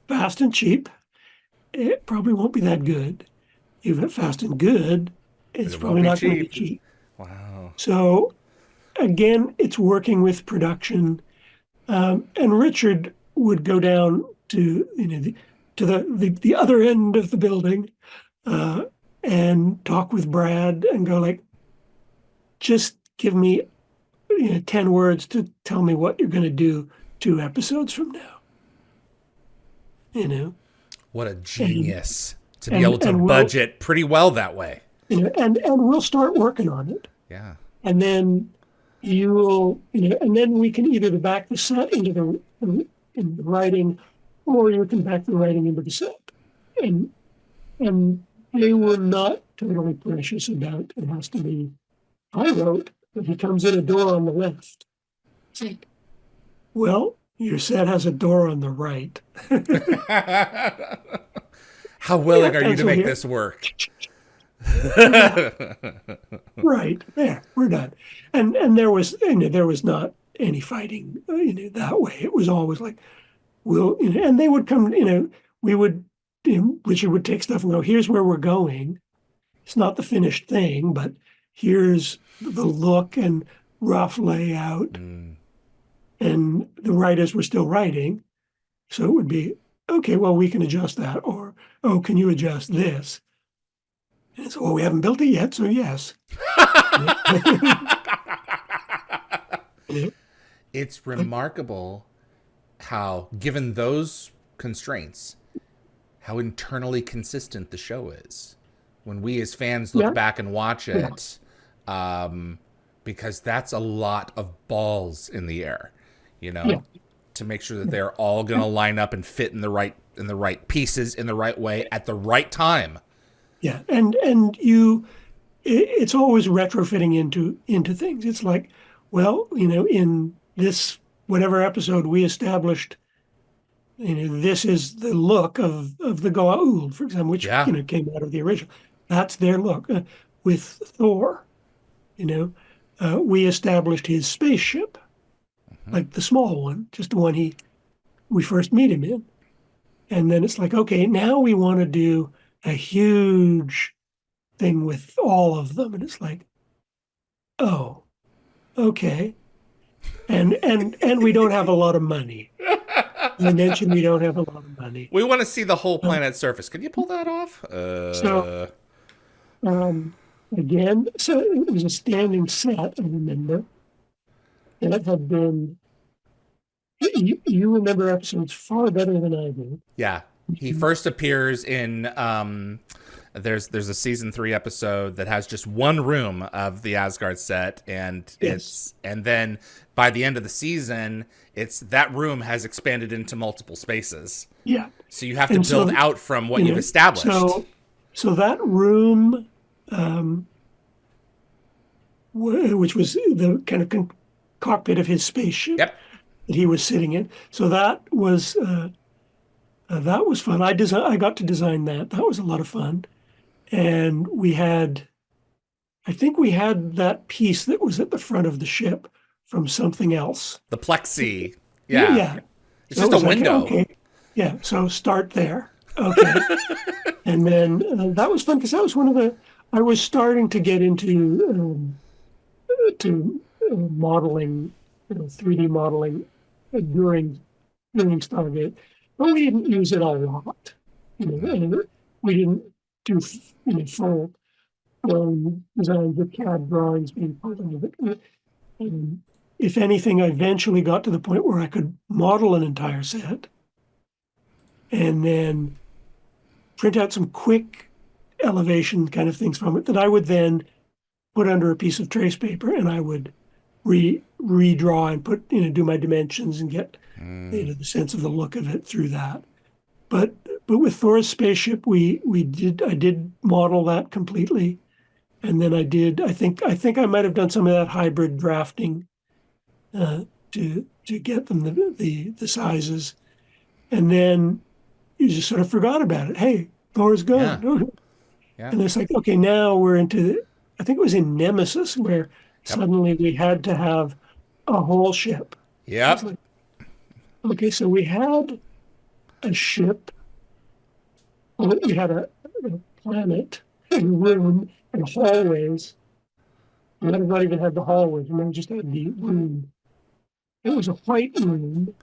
fast and cheap. It probably won't be that good. You have it fast and good, it's probably not going to be cheap. Wow. So again, it's working with production. And Richard would go down to the other end of the building and talk with Brad and go like, just give me 10 words to tell me what you're going to do 2 episodes from now. What a genius. To be able to budget pretty well that way. And we'll start working on it. Yeah. And then and then we can either back the set into the writing, or you can back the writing into the set. And they were not totally precious about it has to be. I wrote that he comes in a door on the left. It's like, well, your set has a door on the right. How willing are you to make this work? Right there, we're done. And there was not any fighting, that way. It was always like, and they would come, we would, Richard would take stuff and go, here's where we're going. It's not the finished thing, but here's the look and rough layout. And the writers were still writing, so it would be, okay, well, we can adjust that, or, oh, can you adjust this? And so, well, we haven't built it yet, so yes. It's remarkable how, given those constraints, how internally consistent the show is. When we as fans look Yeah, back and watch yeah, it, because that's a lot of balls in the air, you yeah, know, to make sure that they're all going to line up and fit in the right pieces in the right way at the right time. yeah. And it's always retrofitting into things. It's like, well, in this whatever episode we established, this is the look of the Goa'uld, for example, which Yeah. came out of the original. That's their look. With Thor, we established his spaceship, like the small one, just the one we first meet him in, and then it's like, okay, now we want to do a huge thing with all of them, and it's like, oh, okay, and we don't have a lot of money. I mentioned we don't have a lot of money. We want to see the whole Um, planet's surface. Can you pull that off? so again, so it was a standing set, I remember, and it had been. You remember episodes far better than I do. Yeah. He first appears in there's a season 3 episode that has just one room of the Asgard set, and Yes. and then by the end of the season, it's that room has expanded into multiple spaces. Yeah. So you have to And build so, out from what you've established. So that room, which was the kind of cockpit of his spaceship Yep. that he was sitting in. So that was fun. I got to design that. That was a lot of fun. And I think we had that piece that was at the front of the ship from something else. The plexi. Yeah. Yeah. It's So just it a was like, window. okay. Yeah. So start there. Okay. And then that was fun because that was I was starting to get into modeling, 3D modeling during Stargate, but we didn't use it a lot. And we didn't do full designs with CAD drawings being part of it. And if anything, I eventually got to the point where I could model an entire set and then print out some quick elevation kind of things from it that I would then put under a piece of trace paper, and I would redraw and put do my dimensions and get the sense of the look of it through that. But with Thor's spaceship, I did model that completely, and then I think I might have done some of that hybrid drafting to get them the sizes, and then you just sort of forgot about it. Hey, Thor's gone. Yeah. And it's like, okay, now we're into, I think it was in Nemesis where suddenly we had to have a whole ship. Yep. It's like, okay, so we had a ship, we had a planet, and a room, and hallways. We might have not even had the hallways, we might have just had the room. It was a white room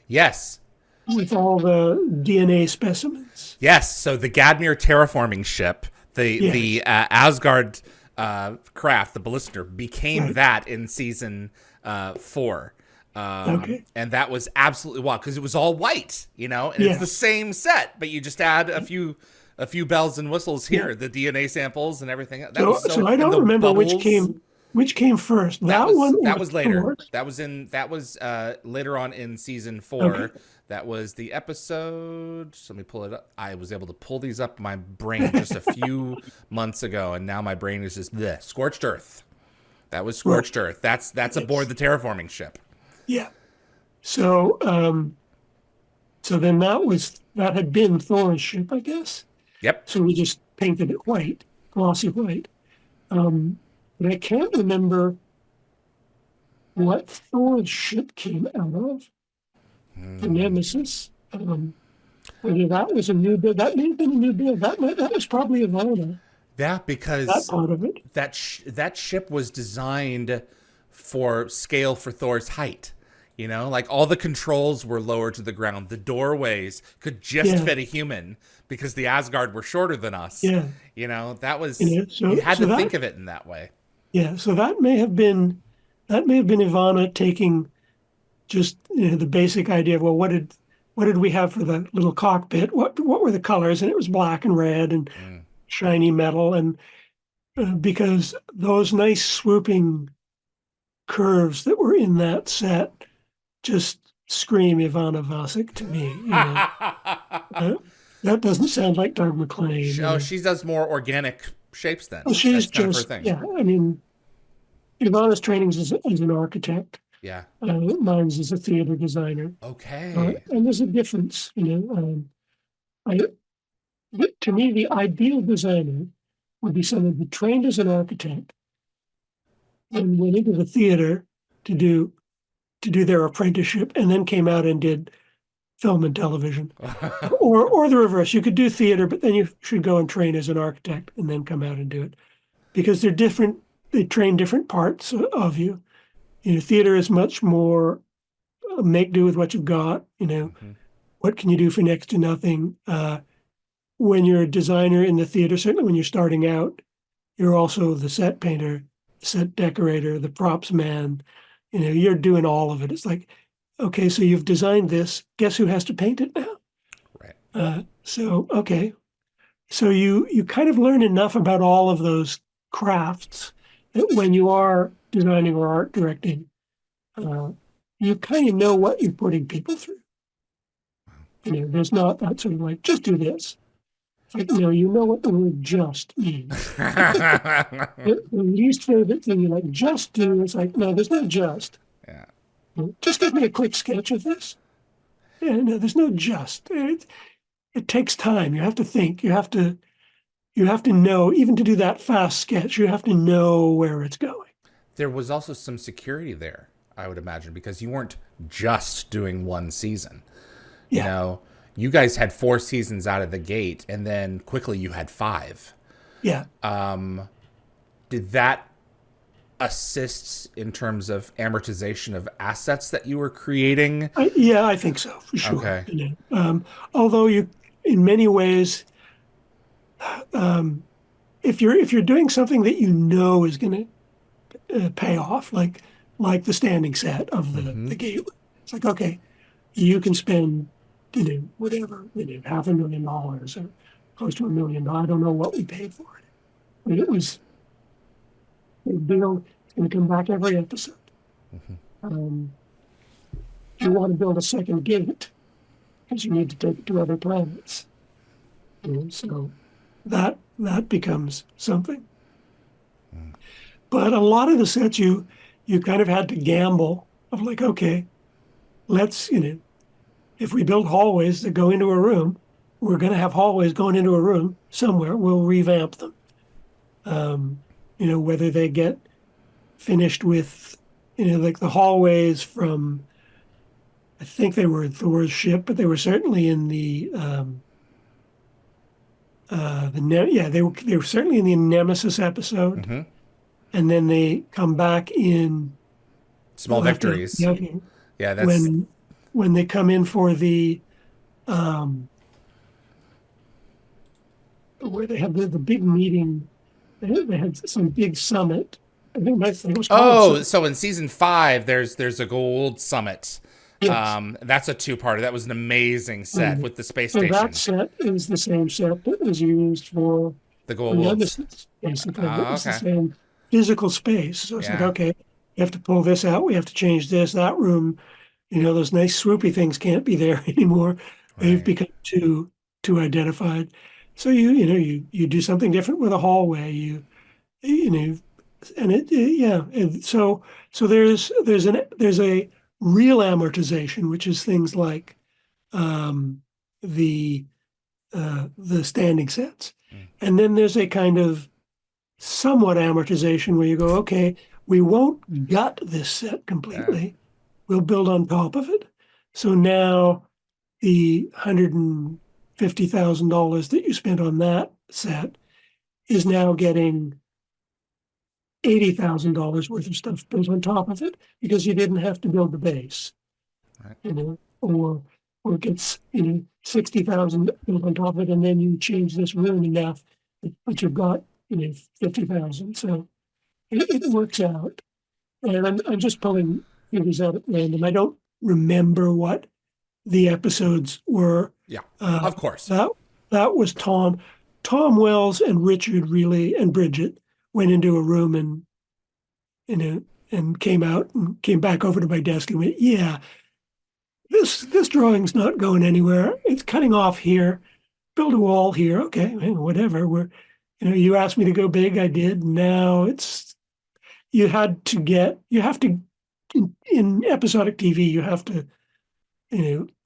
Yes. with all the DNA specimens. Yes. So the Gadmir terraforming ship, the Asgard craft, the Ballister, became that in season 4. Okay. And that was absolutely wild because it was all white, and it's the same set, but you just add a few bells and whistles here, the DNA samples and everything. So I don't remember which came first. That was later. Thor's? That was later on in season 4. Okay. That was the episode. Let me pull it up. I was able to pull these up in my brain just a few months ago, and now my brain is just Scorched Earth. That was Scorched Earth. That's aboard the terraforming ship. Yeah. So then that had been Thor's ship, I guess. Yep. So we just painted it white, glossy white. But I can't remember what Thor's ship came out of. The Nemesis. Whether that was a new build, that may have been a new build. That was probably Ivana. Yeah, because That part of it. that ship was designed for scale for Thor's height. Like all the controls were lower to the ground. The doorways could just fit a human because the Asgard were shorter than us. Yeah. That was So you had to that, think of it in that way. Yeah. So that may have been Ivana taking just the basic idea of, well, what did we have for the little cockpit? What were the colors? And it was black and red and Mm. shiny metal, and because those nice swooping curves that were in that set just scream Ivana Vasek to me. Uh, that doesn't sound like Doug McLean. Oh, she does more organic shapes then. Well, she's That's kind of her just, thing. yeah. I mean, Ivana's training is as an architect. Yeah. Mine's as a theater designer. Okay. And there's a difference. I, to me, the ideal designer would be someone who trained as an architect and went into the theater to do their apprenticeship, and then came out and did film and television, or the reverse. You could do theater, but then you should go and train as an architect and then come out and do it, because they're different. They train different parts of you. Theater is much more make do with what you've got. Mm-hmm. What can you do for next to nothing? When you're a designer in the theater, certainly when you're starting out, you're also the set painter, set decorator, the props man. You're doing all of it. It's like, okay, so you've designed this. Guess who has to paint it now? Right. Okay. So you kind of learn enough about all of those crafts that when you are designing or art directing, you kind of know what you're putting people through. There's not that sort of like, just do this. It's like, you know what the word just means. The least favorite thing you like, just do, it's like, no, there's no just. Yeah. Just give me a quick sketch of this. Yeah, no, there's no just. It takes time. You have to think. You have to know, even to do that fast sketch, you have to know where it's going. There was also some security there, I would imagine, because you weren't just doing one season. Yeah. You guys had 4 seasons out of the gate, and then quickly you had 5. Yeah. Did that assist in terms of amortization of assets that you were creating? I think so, for sure. Okay. Although in many ways, if you're doing something that is going to pay off, like the standing set of the gate, it's like, okay, you can spend whatever, $500,000 or close to $1 million. I don't know what we paid for it, but it was a deal. It's going to come back every episode. You want to build a second gate because you need to take it to other planets. So that becomes something. But a lot of the sets you kind of had to gamble of like, okay, let's, if we build hallways that go into a room, we're going to have hallways going into a room somewhere. We'll revamp them. Whether they get finished with, like the hallways from, I think they were Thor's ship, but they were certainly in they were certainly in the Nemesis episode. Mm-hmm. And then they come back in Small Victories. Yeah, that's when they come in for the where they have the big meeting. They had some big summit. I think my thing was called. So in season 5, there's a gold summit. Yes. That's a 2-parter. That was an amazing set with the space station. That set is the same set that was used for the Gold Wolves. Basically, it's the same physical space. So it's like, okay, you have to pull this out. We have to change this. That room, those nice swoopy things can't be there anymore. Right. They've become too identified. So you do something different with a hallway. And so there's a real amortization, which is things like the standing sets, and then there's a kind of somewhat amortization where you go, okay, we won't gut this set completely. We'll build on top of it. So now the $150,000 that you spent on that set is now getting $80,000 worth of stuff built on top of it because you didn't have to build the base, right. Or it gets $60,000 built on top of it, and then you change this room enough, but you've got $50,000. So it works out, and I'm just pulling figures out at random. I don't remember what the episodes were. Yeah, of course. That was Tom. Tom Wells and Richard really and Bridget went into a room and came out and came back over to my desk and went, yeah, this drawing's not going anywhere. It's cutting off here. Build a wall here. Okay, whatever. You asked me to go big, I did. Now you have to in episodic TV, you have to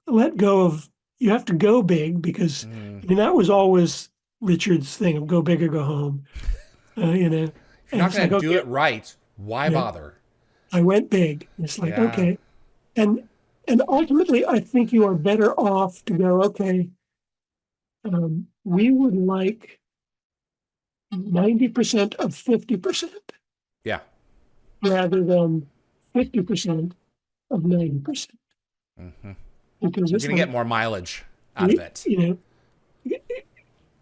let go of, you have to go big because that was always Richard's thing of go big or go home. You're not going to do it right. Why bother? I went big. It's like, okay. And ultimately, I think you are better off to go, okay, we would like 90% of 50%. Yeah. Rather than 50% of 90%. Mm-hmm. Because you're going to get more mileage out of it.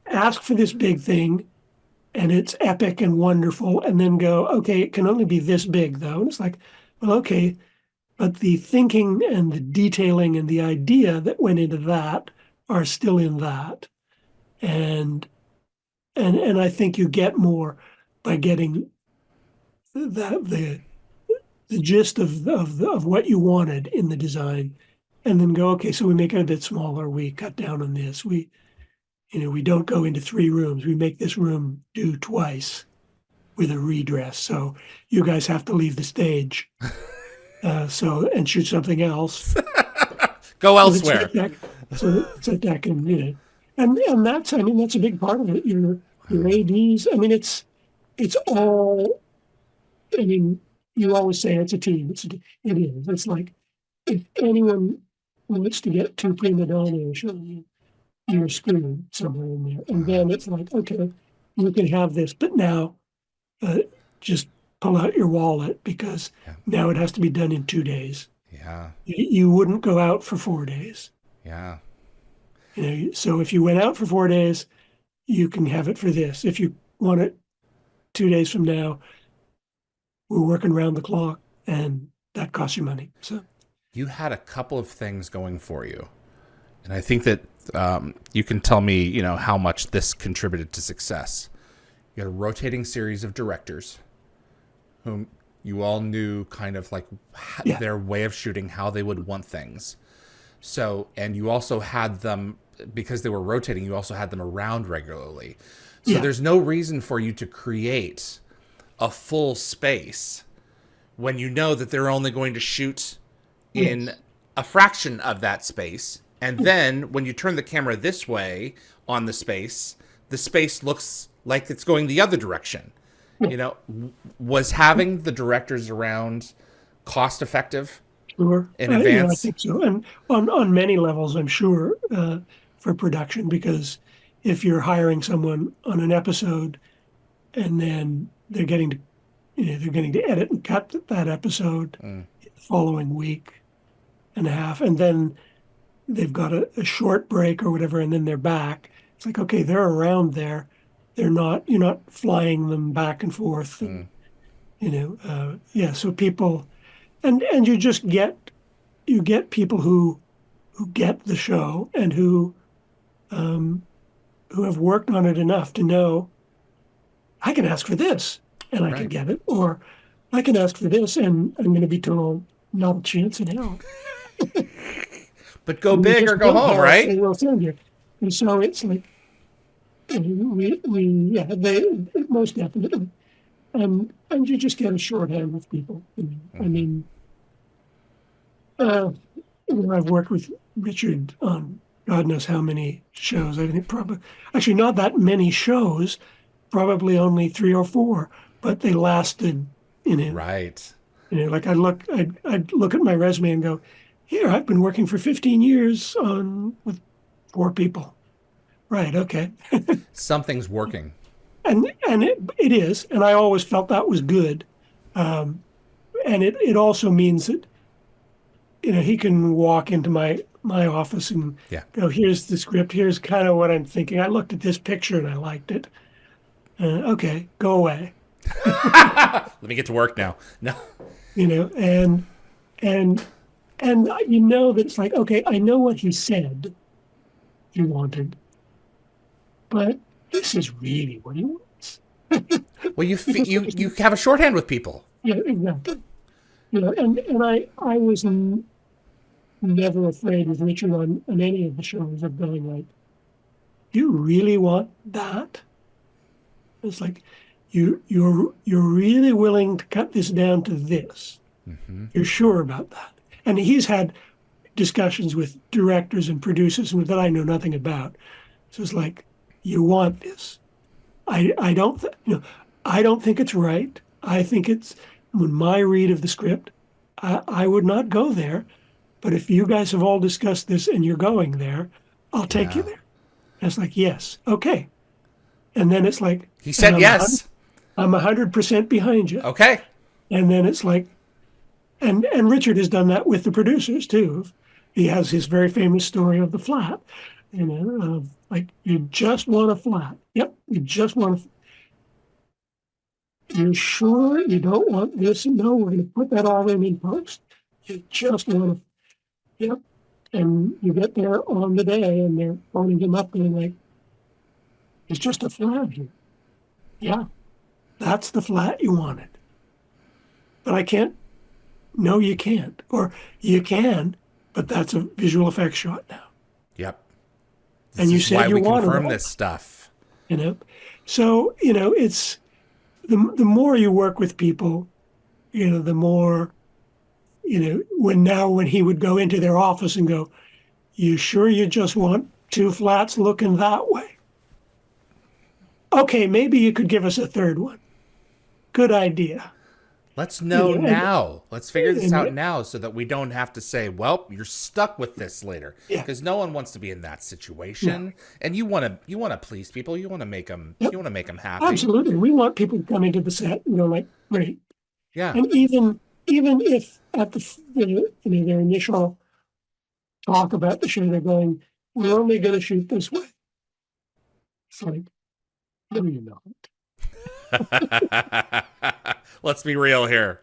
Ask for this big thing, and it's epic and wonderful, and then go, okay, it can only be this big, though. And it's like, well, okay, but the thinking and the detailing and the idea that went into that are still in that. And I think you get more by getting the gist of what you wanted in the design, and then go, okay, so we make it a bit smaller. We cut down on this. We don't go into 3 rooms. We make this room do twice with a redress. So you guys have to leave the stage. And shoot something else. Go elsewhere. So that can, and that's a big part of it. Your ADs. It's all. You always say it's a team. It is. It's like if anyone wants to get too prima donna, you're screwed somewhere in there. And then it's like, okay, you can have this, but now just pull out your wallet because now it has to be done in 2 days. Yeah. You wouldn't go out for 4 days. Yeah. So if you went out for 4 days, you can have it for this. If you want it 2 days from now, we're working around the clock, and that costs you money. So you had a couple of things going for you, and I think that you can tell me, how much this contributed to success. You had a rotating series of directors whom you all knew kind of like their way of shooting, how they would want things. So, and you also had them, because they were rotating, you also had them around regularly. So there's no reason for you to create a full space when you know that they're only going to shoot in a fraction of that space. And then when you turn the camera this way on the space looks like it's going the other direction. Was having the directors around cost effective in advance? I think so. And on many levels, I'm sure, for production, because if you're hiring someone on an episode and then they're getting to edit and cut that episode the following week and a half, and then they've got a short break or whatever, and then they're back. It's like, okay, they're around there. You're not flying them back and forth. And, so people, and you just get people who get the show and who have worked on it enough to know I can ask for this and I can get it, or I can ask for this and I'm going to be told not a chance in hell. But go big or go home, right? And we'll send you. And so it's like, they most definitely. And you just get a shorthand with people. I've worked with Richard on God knows how many shows. I think probably, actually not that many shows, probably only 3 or 4, but they lasted, Right. Like I'd look at my resume and go, here, I've been working for 15 years with 4 people. Right, okay. Something's working. And it is, and I always felt that was good. And it also means that, he can walk into my office and go, here's the script, here's kind of what I'm thinking. I looked at this picture and I liked it. Okay, go away. Let me get to work now. No. And and you know that it's like, okay, I know what he said he wanted, but this is really what he wants. Well, Because you have a shorthand with people. yeah, exactly. And I was never afraid with Richard on any of the shows of going like, you really want that? It's like you're really willing to cut this down to this. Mm-hmm. You're sure about that. And he's had discussions with directors and producers that I know nothing about. So it's like, you want this. I don't I don't think it's right. I think it's when my read of the script, I would not go there. But if you guys have all discussed this and you're going there, I'll take you Yeah. there. And it's like, yes, okay. And then it's like, He and said yes. I'm 100% behind you. Okay. And then it's like, and Richard has done that with the producers too. He has his very famous story of the flat, of like, you just want a flat. Yep, you just want you're sure you don't want this? No, we're going to put that all in post. You just want to, yep. And you get there on the day and they're phoning him up and like, it's just a flat here. Yeah, that's the flat you wanted. But I can't. No, you can't. Or you can, but that's a visual effects shot now. Yep. And you said you wanted confirm this stuff. So, it's the more you work with people, the more, when he would go into their office and go, you sure you just want two flats looking that way? Okay, maybe you could give us a third one. Good idea. Let's know now. Let's figure this out now so that we don't have to say, well, you're stuck with this later. Because no one wants to be in that situation. No. And you want to please people. You want to make them happy. Absolutely. We want people to come into the set and go like, great. Yeah. And even if at their initial talk about the show, they're going, we're only going to shoot this way. It's like, no, you're not. Let's be real here.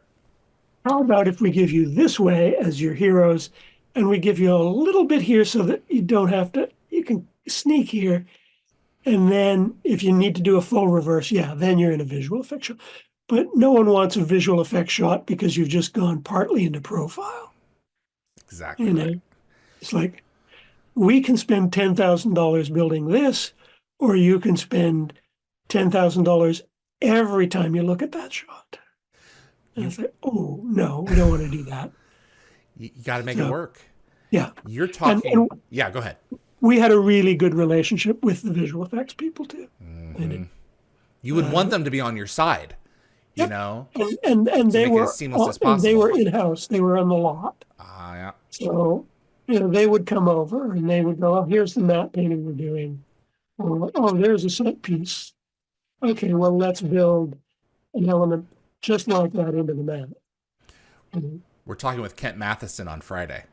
How about if we give you this way as your heroes and we give you a little bit here so that you don't have to, you can sneak here. And then if you need to do a full reverse, then you're in a visual effects shot. But no one wants a visual effects shot because you've just gone partly into profile. Exactly. Right. It's like, we can spend $10,000 building this, or you can spend $10,000 every time you look at that shot. And it's like, oh, no, we don't want to do that. You got to make it work. Yeah. You're talking. Yeah, go ahead. We had a really good relationship with the visual effects people, too. Mm-hmm. You would want them to be on your side, you know? And they were as seamless as possible. They were in-house. They were on the lot. Yeah. So, they would come over and they would go, oh, here's the matte painting we're doing. Or, oh, there's a set piece. Okay, well, let's build an element just like that into the map. We're talking with Kent Matheson on Friday.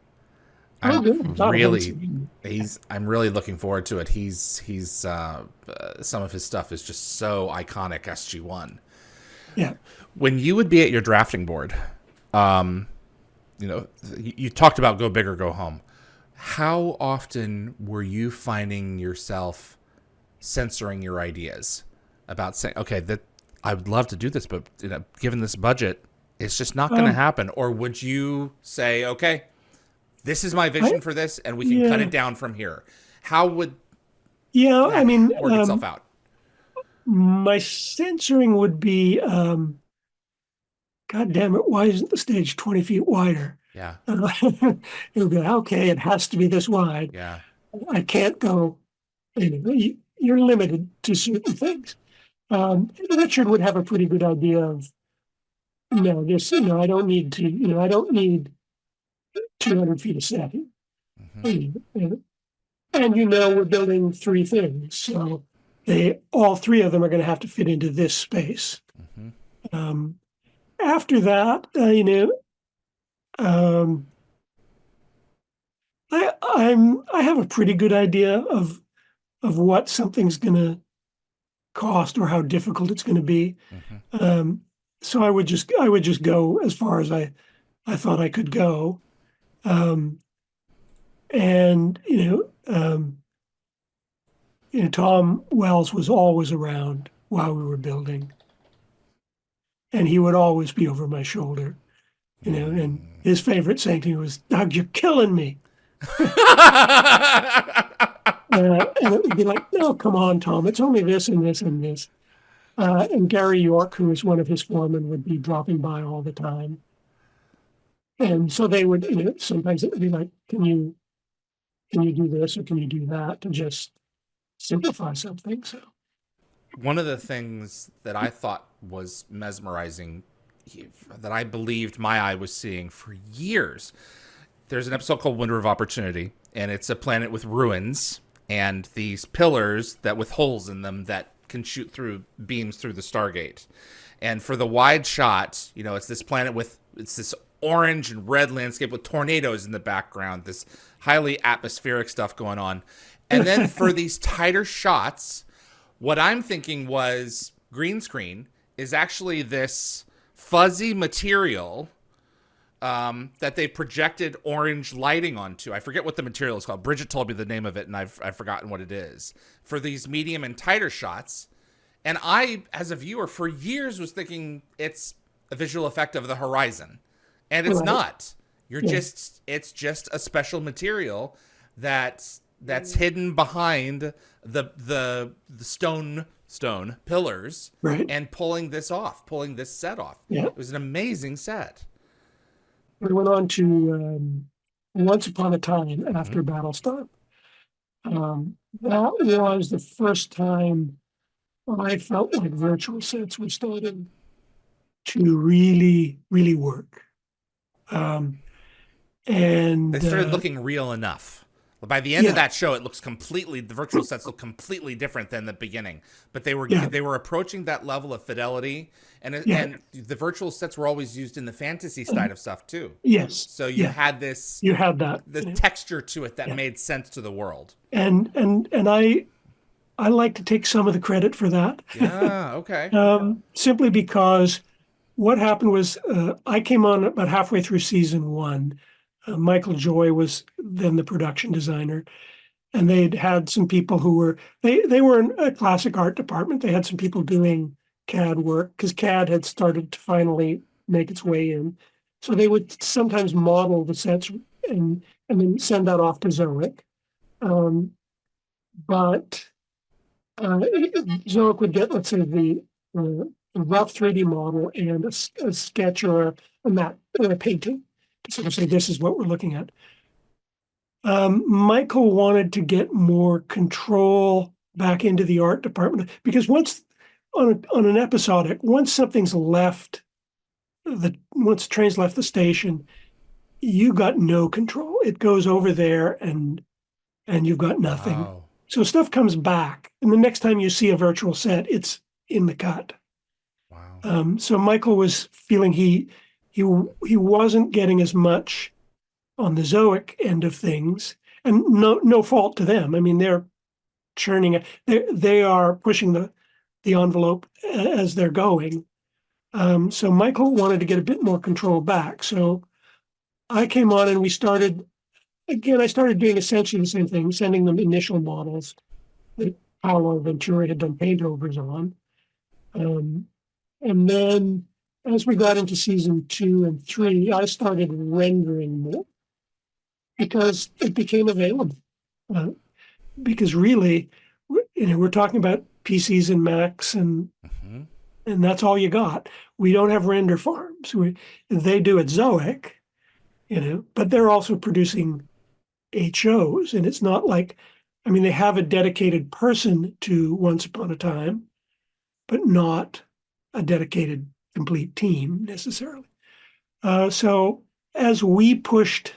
I'm really looking forward to it. He's some of his stuff is just so iconic. SG-1. Yeah. When you would be at your drafting board, you talked about go big or go home. How often were you finding yourself censoring your ideas about saying, okay, that I would love to do this, but given this budget, it's just not going to happen? Or would you say, okay, this is my vision for this, and we can cut it down from here? How would that work itself out? My censoring would be, God damn it, why isn't the stage 20 feet wider? Yeah. It would be, okay, it has to be this wide. Yeah. I can't go, you're limited to certain things. Richard would have a pretty good idea of, I don't need 200 feet of setting. Mm-hmm. And we're building three things. So all three of them are going to have to fit into this space. Mm-hmm. After that, I have a pretty good idea of what something's going to cost or how difficult it's going to be. Mm-hmm. So I would just go as far as I thought I could go. Um, and Tom Wells was always around while we were building, and he would always be over my shoulder, and his favorite saying to me was, "Doug, you're killing me." And it would be like, "No, come on, Tom, it's only this and this and this." And Gary York, who was one of his foremen, would be dropping by all the time. And so they would, sometimes it would be like, can you do this or can you do that to just simplify something? So One of the things that I thought was mesmerizing, that I believed my eye was seeing for years, there's an episode called Winter of Opportunity, and it's a planet with ruins and these pillars that with holes in them that can shoot through beams through the Stargate. And for the wide shot, it's this planet with it's this orange and red landscape with tornadoes in the background, this highly atmospheric stuff going on. And then for these tighter shots, what I'm thinking was green screen is actually this fuzzy material that they projected orange lighting onto. I forget what the material is called. Bridget told me the name of it, and I've forgotten what it is. For these medium and tighter shots. And I, as a viewer, for years was thinking it's a visual effect of the horizon. And it's not. It's just a special material that's hidden behind the stone pillars, right. And pulling this set off. Yeah. It was an amazing set. We went on to Once Upon a Time after Battlestar. That was the first time I felt like virtual sets were starting to really, really work. And they started looking real enough. By the end of that show, the virtual sets look completely different than the beginning. But they were approaching that level of fidelity, and the virtual sets were always used in the fantasy side of stuff too. Yes. So you had this. You had that the texture to it that made sense to the world. And I like to take some of the credit for that. Yeah. Okay. Simply because what happened was I came on about halfway through season 1. Michael Joy was then the production designer, and they'd had some people who were they were in a classic art department. They had some people doing CAD work because CAD had started to finally make its way in. So they would sometimes model the sets and then send that off to Zoic. But Zoic would get, let's say, the rough 3D model and a sketch or a map or a painting to sort of say, this is what we're looking at. Michael wanted to get more control back into the art department because once on an episodic, once something's left, once the train's left the station, you got no control. It goes over there and you've got nothing. Wow. So stuff comes back, and the next time you see a virtual set, it's in the cut. Wow. So Michael was feeling he wasn't getting as much on the Zoic end of things, and no fault to them. I mean, they're churning. They are pushing the envelope as they're going. So Michael wanted to get a bit more control back. So I came on and we started. Again, I started doing essentially the same thing, sending them initial models that Paolo Venturi had done paint overs on. And then as we got into season 2 and 3, I started rendering more because it became available. Because really, we're talking about PCs and Macs and that's all you got. We don't have render farms. They do at Zoic, but they're also producing HOs, and it's not like, I mean, they have a dedicated person to Once Upon a Time, but not a dedicated complete team necessarily. So as we pushed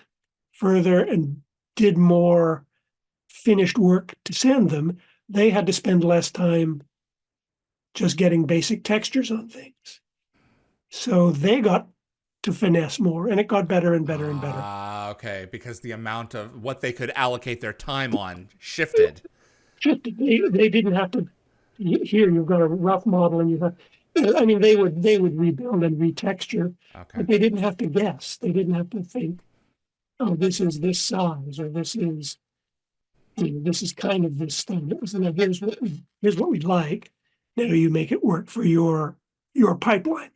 further and did more finished work to send them, they had to spend less time just getting basic textures on things. So they got to finesse more, and it got better and better and better. Okay, because the amount of what they could allocate their time on shifted. They didn't have to. Here you've got a rough model, and you have. I mean, they would rebuild and retexture, but they didn't have to guess. They didn't have to think. oh, this is this size, or this is kind of this thing. It was, here's what we'd like. Now you make it work for your pipeline,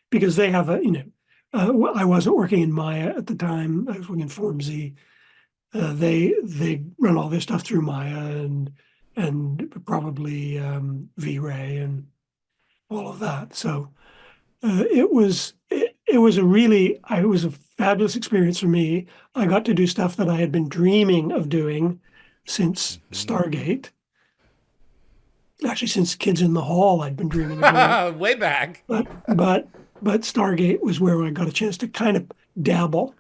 because they have I wasn't working in Maya at the time. I was working in FormZ. They run all their stuff through Maya and probably V-Ray and all of that. So it was a fabulous experience for me. I got to do stuff that I had been dreaming of doing since Stargate. Actually, since Kids in the Hall, I'd been dreaming of doing. Way back. But Stargate was where I got a chance to kind of dabble,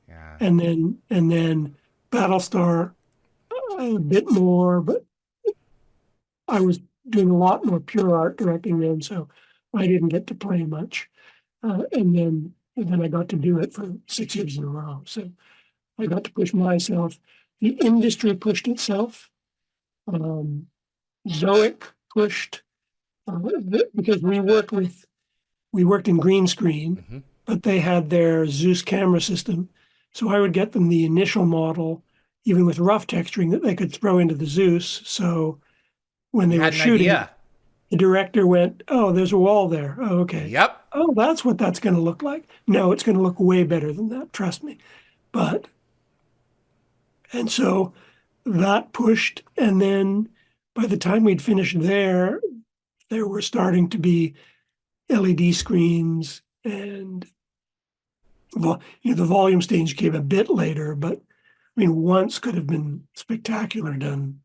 Yeah. and then Battlestar a bit more, but I was doing a lot more pure art directing then, so I didn't get to play much. And then I got to do it for 6 years in a row. So I got to push myself. The industry pushed itself. Zoic pushed because we worked in green screen, but they had their Zeus camera system. So I would get them the initial model, even with rough texturing, that they could throw into the Zeus. So when they were shooting, the director went, "Oh, there's a wall there. Oh, okay. Yep. Oh, that's what that's going to look like. No, it's going to look way better than that. Trust me." And so that pushed. And then by the time we'd finished there were starting to be LED screens, and the volume stage came a bit later, but I mean, once could have been spectacular done,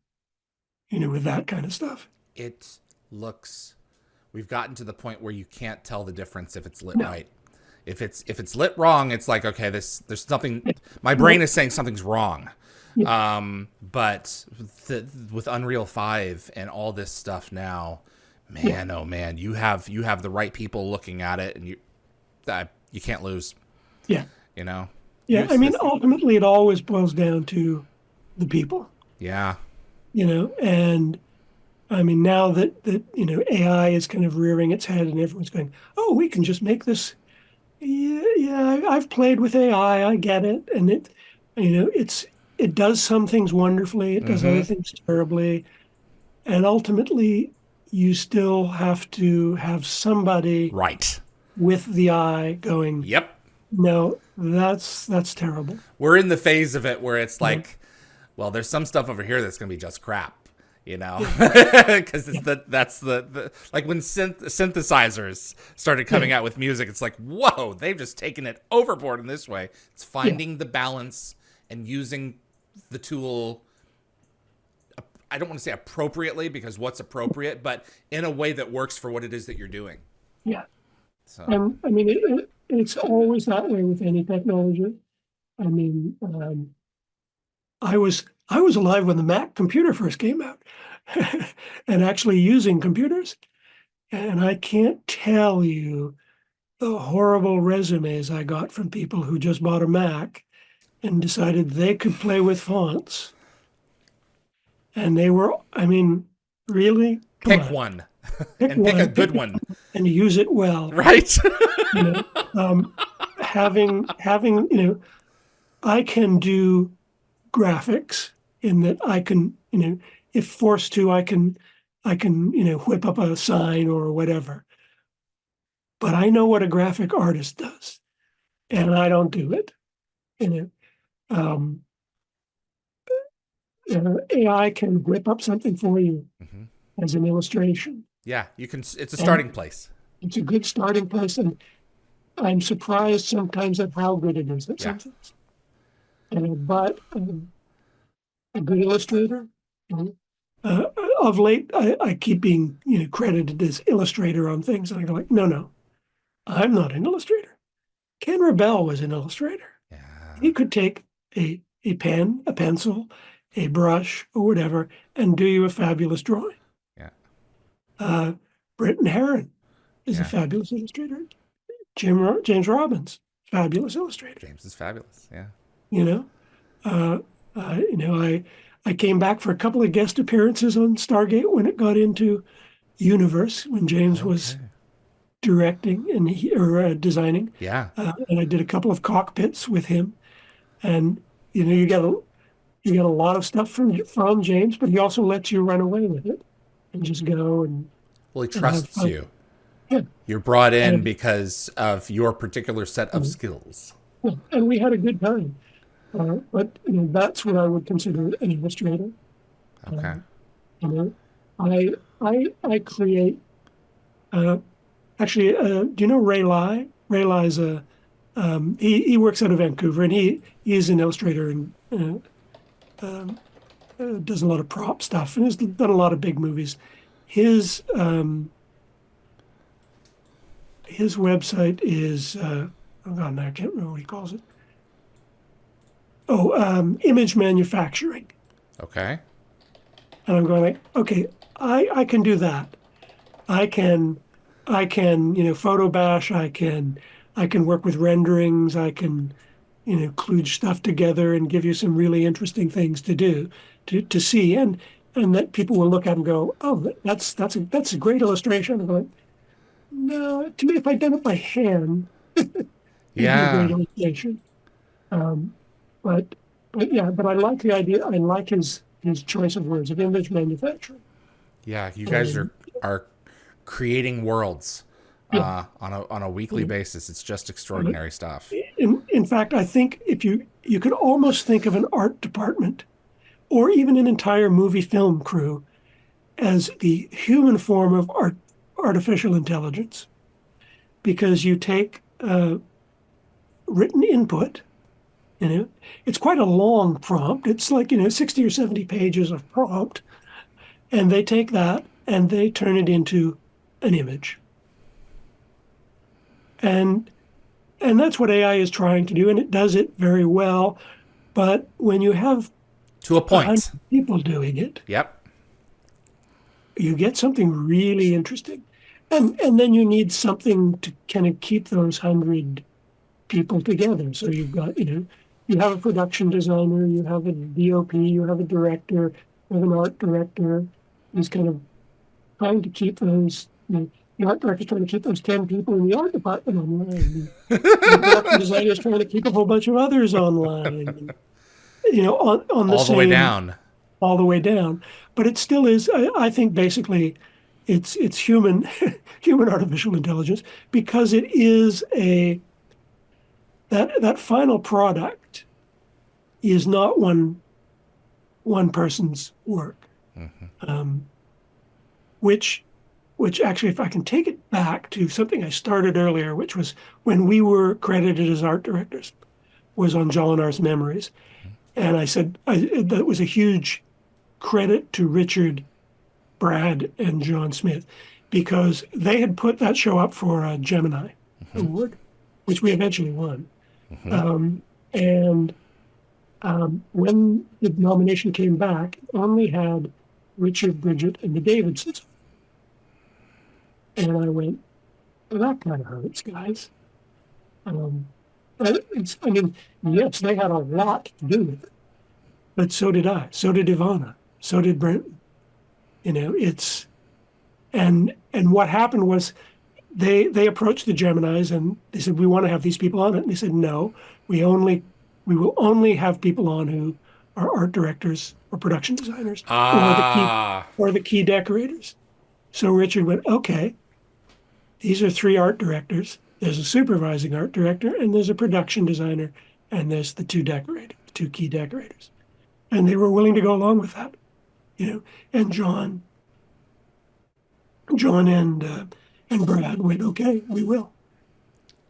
with that kind of stuff. It looks, we've gotten to the point where you can't tell the difference if it's lit right. If it's lit wrong, it's like, okay, there's something, my brain is saying something's wrong. Yeah. But with Unreal 5 and all this stuff now, man, oh man, you have the right people looking at it, and you can't lose. Yeah. Yeah, I mean, ultimately it always boils down to the people. Yeah. And I mean, now that AI is kind of rearing its head and everyone's going, "Oh, we can just make this." Yeah, I've played with AI, I get it. And it does some things wonderfully, it does other things terribly. And ultimately you still have to have somebody right with the eye going, "Yep, no, that's terrible." We're in the phase of it where it's like, well, there's some stuff over here that's going to be just crap, because that's the like when synthesizers started coming out with music, it's like, whoa, they've just taken it overboard in this way. It's finding the balance and using the tool, I don't want to say appropriately, because what's appropriate, but in a way that works for what it is that you're doing. Yeah. So I mean, it's always that way with any technology. I mean, I was alive when the Mac computer first came out, and actually using computers. And I can't tell you the horrible resumes I got from people who just bought a Mac and decided they could play with fonts. And they were, I mean, really? Pick one. Pick a good one. And use it well. Right. Having, I can do graphics in that I can, if forced to, I can, whip up a sign or whatever. But I know what a graphic artist does, and I don't do it. AI can whip up something for you as an illustration. Yeah, you can. It's a starting place. It's a good starting place, and I'm surprised sometimes at how good it is at some things. But a good illustrator. Of late, I keep being credited as illustrator on things, and I go like, no, I'm not an illustrator. Ken Rebel was an illustrator. Yeah. He could take a pen, a pencil, a brush, or whatever, and do you a fabulous drawing. Yeah. Britton Heron is a fabulous illustrator. James Robbins, fabulous illustrator. James is fabulous. Yeah. I came back for a couple of guest appearances on Stargate when it got into Universe, when James was directing and or designing. Yeah. And I did a couple of cockpits with him, and you get a lot of stuff from James, but he also lets you run away with it and just go Well, he and have trusts fun. you. Yeah, You're brought in and because of your particular set of skills. yeah, and we had a good time. But that's what I would consider an illustrator. Okay. Um, you know, I create. Uh, Actually, do you know Ray Lai? Ray Lai's a he works out of Vancouver, and he is an illustrator and does a lot of prop stuff, and has done a lot of big movies. His his website is oh god, now I can't remember what he calls it. Oh, image manufacturing. Okay. And I'm going like, okay, I can do that. I can photo bash. I can work with renderings. I can kludge stuff together and give you some really interesting things to do to see and that people will look at and go, oh, that's a great illustration. I'm going, no, to me, if I'd done it by hand, it'd be a great Yeah. illustration. Um, but yeah, but I like the idea. I like his choice of words of image manufacturing. Yeah. You guys Um, are creating worlds yeah. on a weekly basis. It's just Uh, extraordinary stuff. in fact, I think if you could almost think of an art department or even an entire movie film crew as the human form of artificial intelligence, because you take written input. It's quite a long prompt. It's like 60 or 70 pages of prompt, and they take that and they turn it into an image. And that's what AI is trying to do, and it does it very well. But when you have To a 100 point. people doing it, Yep. you get something really interesting. And then you need something to kind of keep those 100 people together. So you've got, you have a production designer, you have a DOP, you have a director, you have an art director who's kind of trying to keep those, the art director's trying to keep those 10 people in the art department online. The production designer's trying to keep a whole bunch of others online. And, on the All the way same, down. all the way down. But it still is, I think basically it's human human artificial intelligence because it is that final product is not one person's work. Um, which actually, if I can take it back to something I started earlier, which was when we were credited as art directors, was on Jolinar's Memories. And I said that was a huge credit to Richard, Brad, and John Smith, because they had put that show up for a Gemini Award, which we eventually won. And when the nomination came back, it only had Richard, Bridget, and the Davidsons. And I went, well, that kind of hurts, guys. I mean, yes, they had a lot to do with it, but so did I. So did Ivana. So did Brenton. And what happened was they approached the Geminis and they said, we want to have these people on it. And they said, no, we will only have people on who are art directors or production designers Ah. or the key decorators. So Richard went, okay, these are 3 art directors. There's a supervising art director, and there's a production designer, and there's the 2 key decorators. And they were willing to go along with that, And John and Brad went, okay, we will.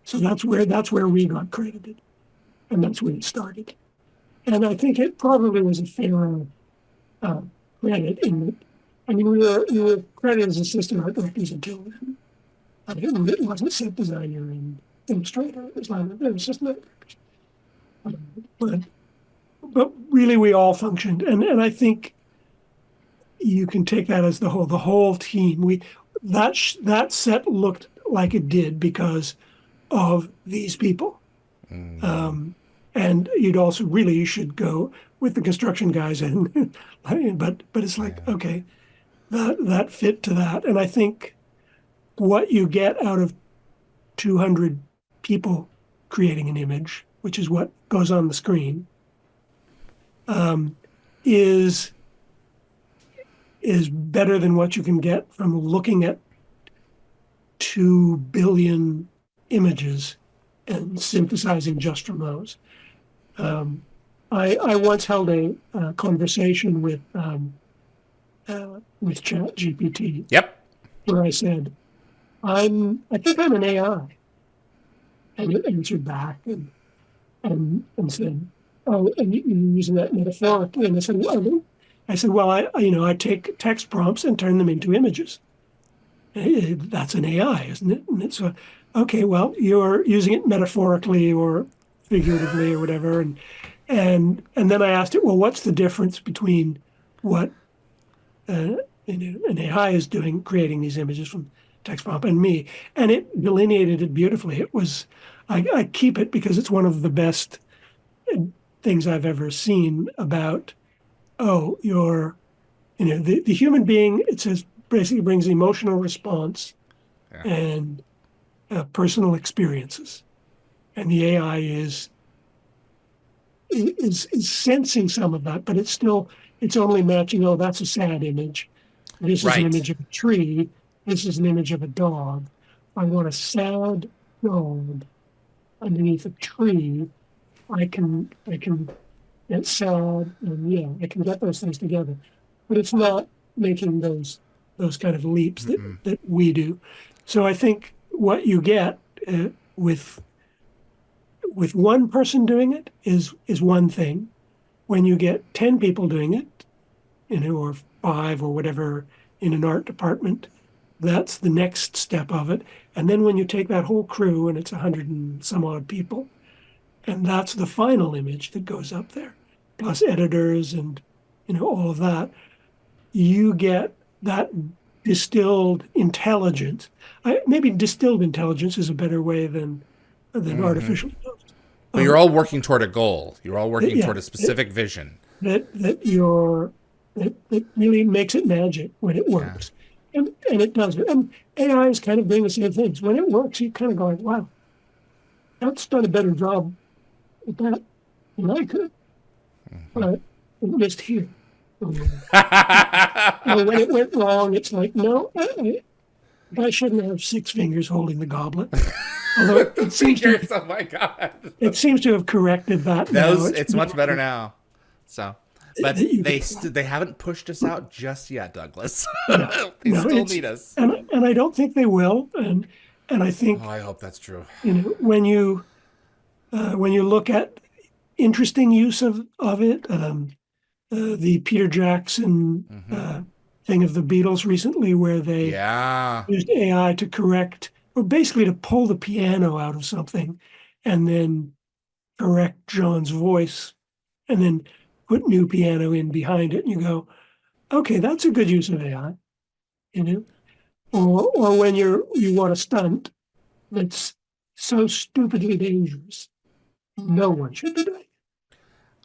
So that's where we got credited, and that's where it started. And I think it probably was a fair credit in that. I mean, we were credited as assistant art directors until then. I mean, it wasn't set designer and illustrator. It was like an assistant. But really, we all functioned, and I think you can take that as the whole team. That set looked like it did because of these people. And you should go with the construction guys and but it's like, okay, that fit to that. And I think what you get out of 200 people creating an image, which is what goes on the screen, is better than what you can get from looking at 2 billion images and synthesizing just from those. I once held a conversation with ChatGPT Yep. where I said, I think I'm an AI. And it answered back and said, oh, and you're using that metaphorically. And I said, well, I take text prompts and turn them into images. That's an AI, isn't it? And it's okay, well, you're using it metaphorically or figuratively or whatever. And then I asked it, well, what's the difference between what an AI is doing, creating these images from text prompt, and me? And it delineated it beautifully. It was, I keep it because it's one of the best things I've ever seen about, the human being, it says, basically brings emotional response and personal experiences. And the AI is sensing some of that, but it's only matching, that's a sad image. This is an image of a tree. This is an image of a dog. I want a sad dog underneath a tree. I can get sad, and I can get those things together. But it's not making those kind of leaps that we do. So I think what you get with one person doing it is one thing. When you get 10 people doing it, or 5 or whatever in an art department, that's the next step of it. And then when you take that whole crew and it's 100 and some odd people, and that's the final image that goes up there, plus editors and all of that, you get that distilled intelligence. Maybe distilled intelligence is a better way than artificial intelligence. But you're all working toward a goal. You're all working toward a specific vision. That really makes it magic when it works. Yeah. And it does it. And AI is kind of doing the same things. When it works, you kind of go, wow, that's done a better job at that than I could. But it missed here. When it went wrong, it's like, no, I shouldn't have 6 fingers holding the goblet. Although it seems oh my God. It seems to have corrected that. It's much better now. So, but they haven't pushed us out just yet, Douglas. They still need us, and I don't think they will. And I think I hope that's true. When you look at interesting use of it, the Peter Jackson thing of the Beatles recently, where they used AI to correct, or basically to pull the piano out of something, and then correct John's voice, and then put new piano in behind it, and you go, okay, that's a good use of AI, Or when you want a stunt that's so stupidly dangerous, no one should be doing it.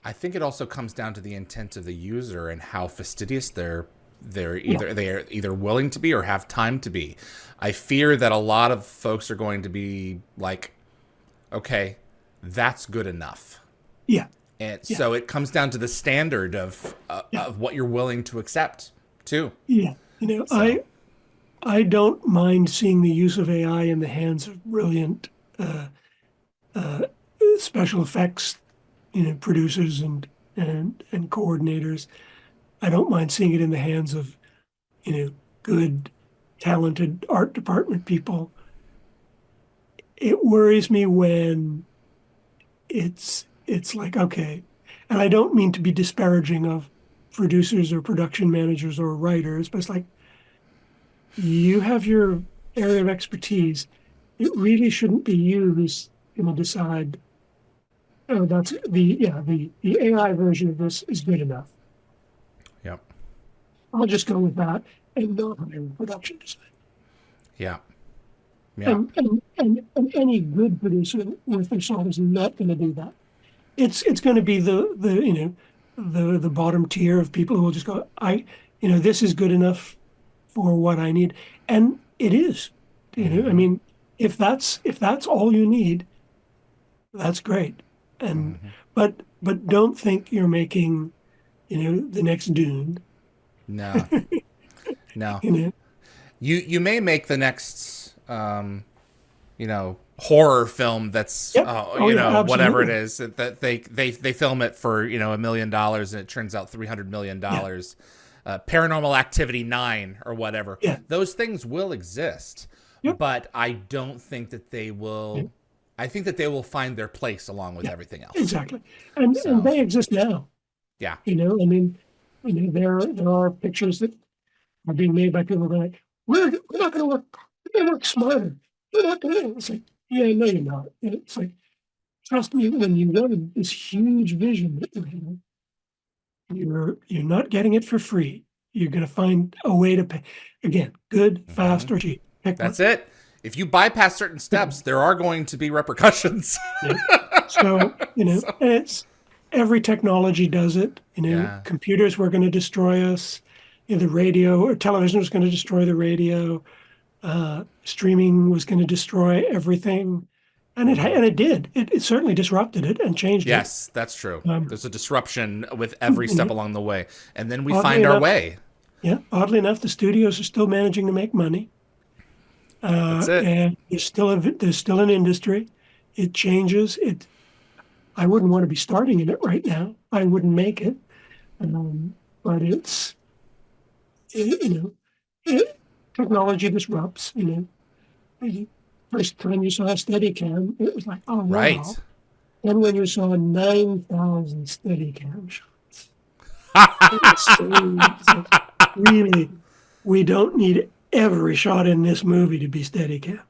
I think it also comes down to the intent of the user and how fastidious they're either willing to be or have time to be. I fear that a lot of folks are going to be like, okay, that's good enough. Yeah. And so it comes down to the standard of what you're willing to accept too. Yeah. I don't mind seeing the use of AI in the hands of brilliant special effects, producers and coordinators. I don't mind seeing it in the hands of, good, talented art department people. It worries me when it's like, okay, and I don't mean to be disparaging of producers or production managers or writers, but it's like, you have your area of expertise. It really shouldn't be you who's going to decide, oh, that's the AI version of this is good enough. Yep. I'll just go with that and not hire a production designer. Yeah. Yeah. And any good producer worth their salt is not going to do that. It's going to be the bottom tier of people who will just go, this is good enough for what I need, and it is. I mean, if that's all you need, that's great. And but but don't think you're making, the next Dune. No, no. You know, You may make the next horror film that's yep. Oh yeah, whatever it absolutely. is that they film it for $1 million and it turns out Yeah, $300 million. Paranormal Activity 9 or whatever. yeah, Those things will exist, yep, but I don't think that they yeah, will. I think that they will find their place along with yeah, everything else. exactly. And So they exist now. yeah. I mean, there are pictures that are being made by people going, we're not going to work. We're going to work smarter. We're not going to. It's like, yeah, no, you're not. And it's like, trust me, when you wanted this huge vision that you have, you're not getting it for free. You're going to find a way to pay. Again, good, Hmm. fast, or cheap. Pick one. That's it. If you bypass certain steps, there are going to be repercussions. Yeah. So, So and it's every technology does it. yeah. Computers were going to destroy us. The radio or television was going to destroy the radio. Streaming was going to destroy everything. And it did. It certainly disrupted it and changed it. Yes, that's true. Um, There's a disruption with every you step know, along the way, and then we oddly find our enough, way. yeah, oddly enough, the studios are still managing to make money. That's it. And there's still an industry. It changes. I wouldn't want to be starting in it right now. I wouldn't make it. But it, you know, technology disrupts. The first time you saw a Steadicam, it was like, oh Right. wow. Then when you saw 9,000 Steadicam shots, it was it's like, really, we don't need every shot in this movie to be Steadicam.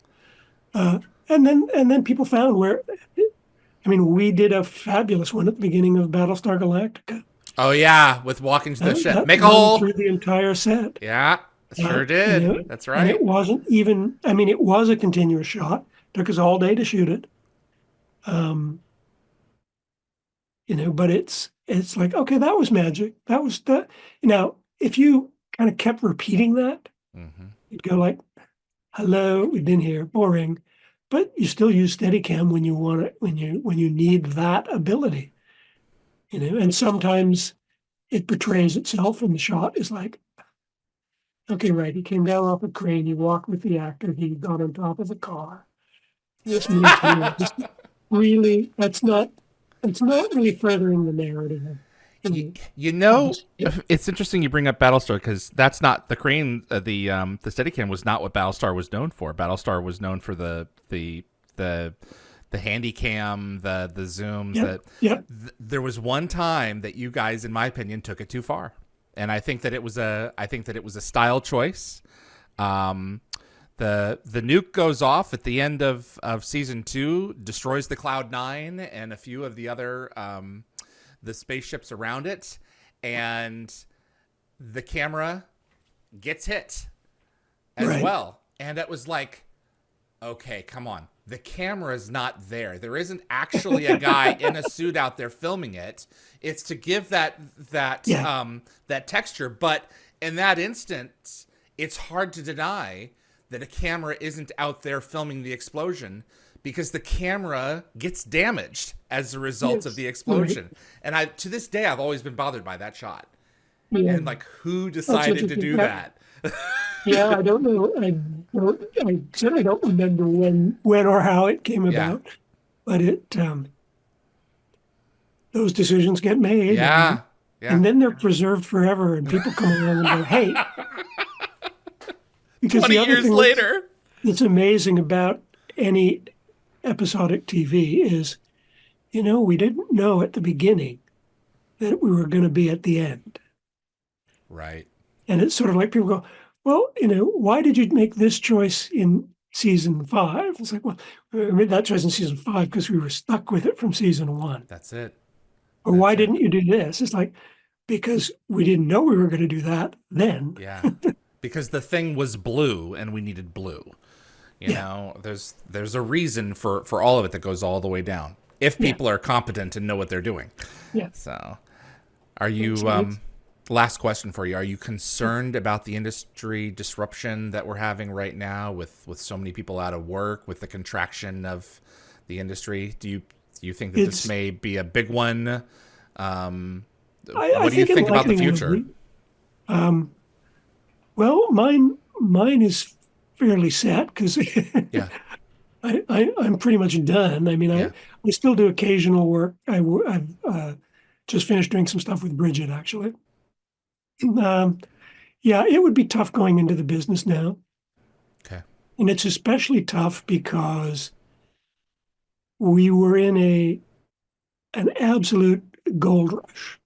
And then people found where, I mean, we did a fabulous one at the beginning of Battlestar Galactica. Oh yeah, with walking to the ship. That Make a run hole. through the entire set. Yeah, sure You did. know, That's and it right. wasn't even, I mean, it was a continuous shot. Took us all day to shoot it. Um, but it's like, okay, that was magic. That was the, now, if you kind of kept repeating that, Hmm. you'd go like, hello, we've been here, boring. But you still use Steadicam when you want it, when you need that ability. And sometimes it betrays itself and the shot is like, okay, right, he came down off a crane, he walked with the actor, he got on top of the car. This moved here. Just really, it's not really furthering the narrative. You, You you know, know, it's interesting you bring up Battlestar because that's not the crane. The Steadicam was not what Battlestar was known for. Battlestar was known for the handy cam, the zooms. Yep, yep, There was one time that you guys, in my opinion, took it too far, and I think that it was a style choice. The nuke goes off at the end of season 2, destroys the Cloud 9 and a few of the other the spaceships around it, and the camera gets hit as right. well. And it was like, okay, come on. The camera's not there. There isn't actually a guy in a suit out there filming it. It's to give Yeah, that texture, but in that instance, it's hard to deny that a camera isn't out there filming the explosion because the camera gets damaged as a result of yes, the right. explosion. And to this day, I've always been bothered by that shot. Yeah, And like, who that's decided to interesting. do that? Yeah, I don't know. I certainly don't remember when or how it came Yeah. about, but those decisions get made, and Yeah. Yeah. and then they're preserved forever, and people come along and go, "Hey," because 20 the other years thing later. that's amazing about any episodic TV is, we didn't know at the beginning that we were going to be at the end. Right. And it's sort of like people go, well, why did you make this choice in season 5? It's like, well, I made that choice in season 5 because we were stuck with it from season 1. That's it. Or That's why it. didn't you do this? It's like, because we didn't know we were going to do that then. Yeah. Because the thing was blue and we needed blue. Yeah, There's a reason for all of it that goes all the way down. If yeah, people are competent and know what they're doing. yeah. So, are It's, you it's, last question for you. Are you concerned about the industry disruption that we're having right now with so many people out of work, with the contraction of the industry? Do You think that this It's may be a big one? Um, I what do you think it think about the likely will future? be. Um, well, mine is fairly set because Yeah, I'm pretty much done. I mean, yeah. I still do occasional work. I've just finished doing some stuff with Bridget actually. Um, yeah, it would be tough going into the business now, Okay. and it's especially tough because we were in an absolute gold rush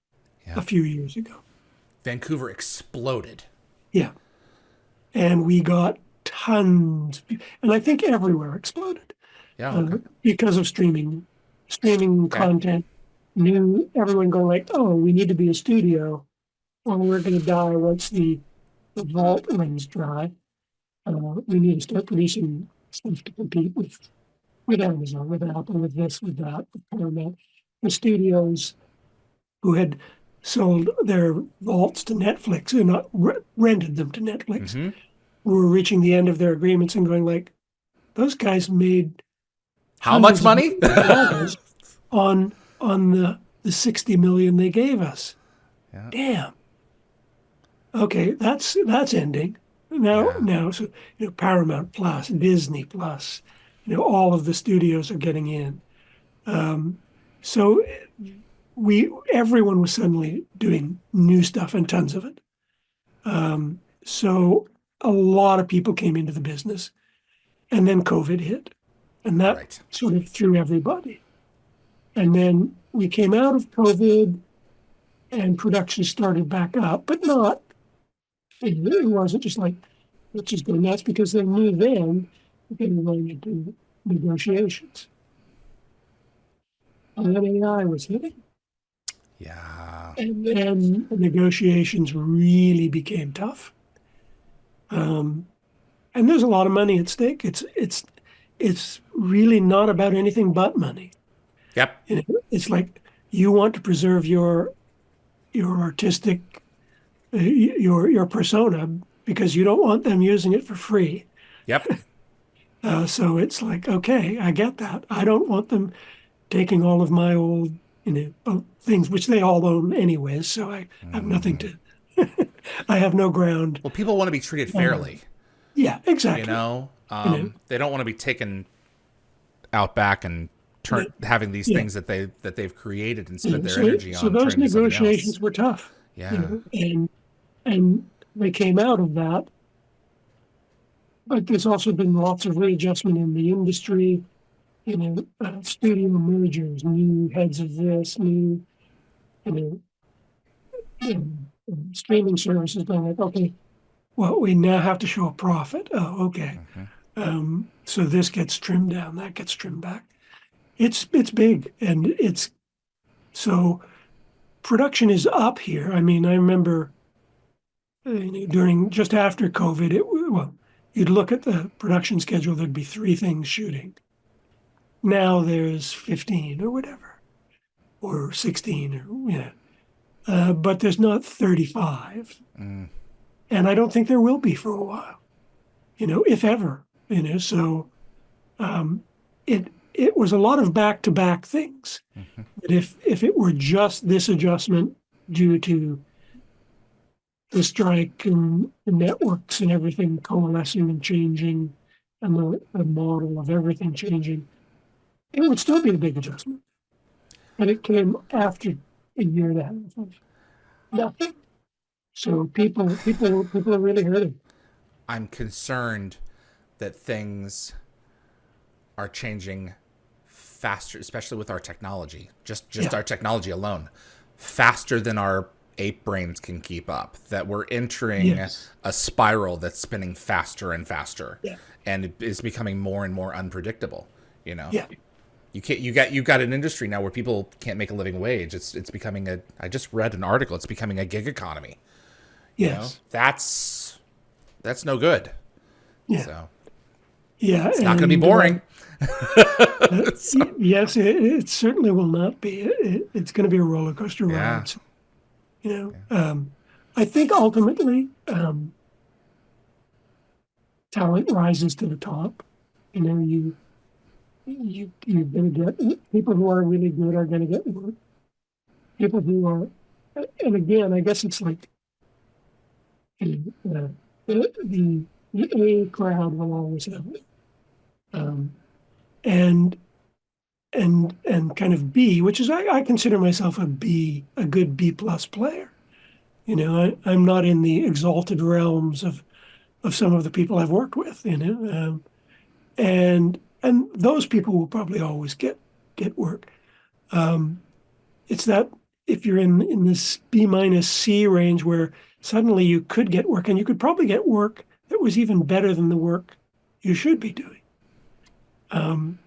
Yeah. a few years ago. Vancouver exploded. Yeah, and we got tons, and I think everywhere exploded Yeah. Okay. because of streaming Okay. content. New everyone going like, oh, we need to be a studio, or we're going to die once the vault runs dry. We need to start producing stuff to compete with Amazon, with Apple, with this, with that, with Paramount. The studios who had sold their vaults to Netflix and not rented them to Netflix Mm-hmm. were reaching the end of their agreements and going like, those guys made How much hundreds of money? millions of dollars on the 60 million they gave us. Yeah. Damn. Okay, that's ending. Yeah. Now, so Paramount Plus, Disney Plus, all of the studios are getting in. Um, so everyone was suddenly doing new stuff and tons of it. So a lot of people came into the business, and then COVID hit, and that Right. sort of threw everybody. And then we came out of COVID, and production started back up, but not. It wasn't just like let's just go nuts because they knew then that they were going into negotiations. And then AI was hitting. Yeah. And then the negotiations really became tough. Um, and there's a lot of money at stake. It's really not about anything but money. Yep. It's like you want to preserve your artistic your persona because you don't want them using it for free. Yep. So it's like, okay, I get that. I don't want them taking all of my old, things which they all own anyways. So I have nothing to. I have no ground. Well, people want to be treated Um, fairly. yeah, You exactly. know, You know, they don't want to be taken out back and turn having these yeah. things that they've created and spent their So energy so on those turning to something else. negotiations were tough. Yeah. And they came out of that. But there's also been lots of readjustment in the industry. Studio mergers, new heads of this, new you know streaming services going like, okay, well, we now have to show a profit. Oh, okay. Mm-hmm. So this gets trimmed down, that gets trimmed back. It's big, and it's so production is up here. I mean, I remember during just after COVID, well, you'd look at the production schedule, there'd be three things shooting. Now there's 15 or whatever, or 16 or but there's not 35. Mm. And I don't think there will be for a while, if ever, so it was a lot of back-to-back things. Mm-hmm. But if it were just this adjustment due to the strike and the networks and everything coalescing and changing and the model of everything changing, it would still be a big adjustment. And it came after a year and a half of nothing. So people are really hurting. I'm concerned that things are changing faster, especially with our technology. Just Yeah. our technology alone, faster than our ape brains can keep up. That we're entering Yes. a spiral that's spinning faster and faster, Yeah. and it is becoming more and more unpredictable. You know, Yeah. you got an industry now where people can't make a living wage. It's becoming a. I just read an article. It's becoming a gig economy. You know, Yes. that's no good. Yeah. So Yeah. it's not going to be boring. Yes, it certainly will not be. It's going to be a roller coaster Yeah. ride. I think ultimately talent rises to the top. You know, you're going to get people who are really good are going to get work. People who are, and again, I guess it's like uh, the A crowd will always have it, um, and kind of B, which is I consider myself a good B plus player. I'm not in the exalted realms of some of the people I've worked with. And those people will probably always get work. It's that if you're in this B minus C range where suddenly you could get work, and you could probably get work that was even better than the work you should be doing.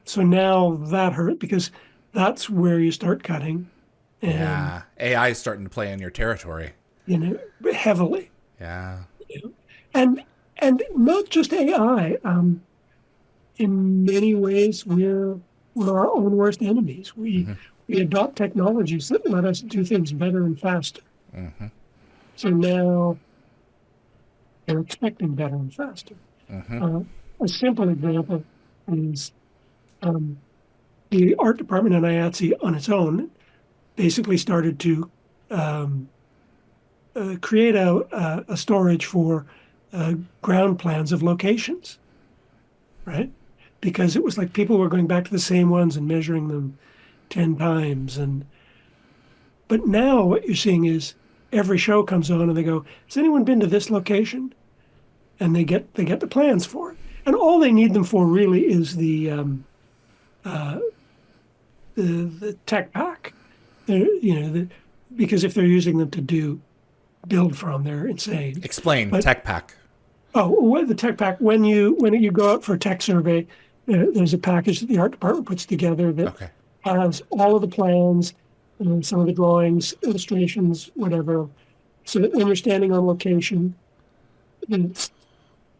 So now that hurt because that's where you start cutting. And, Yeah. AI is starting to play in your territory. Heavily. Yeah. And not just AI. In many ways, we're our own worst enemies. We adopt technologies that let us do things better and faster. Mm-hmm. So now they're expecting better and faster. Mm-hmm. A simple example is the art department in IATSE on its own basically started to create a storage for ground plans of locations, right? Because it was like people were going back to the same ones and measuring them 10 times. But now what you're seeing is every show comes on and they go, has anyone been to this location? And they get the plans for it. And all they need them for really is the tech pack. Because if they're using them to build from, they're insane. Explain But, tech pack. Oh, the tech pack. When you go out for a tech survey, there's a package that the art department puts together that has all of the plans, some of the drawings, illustrations, whatever, so that when you're standing on location, the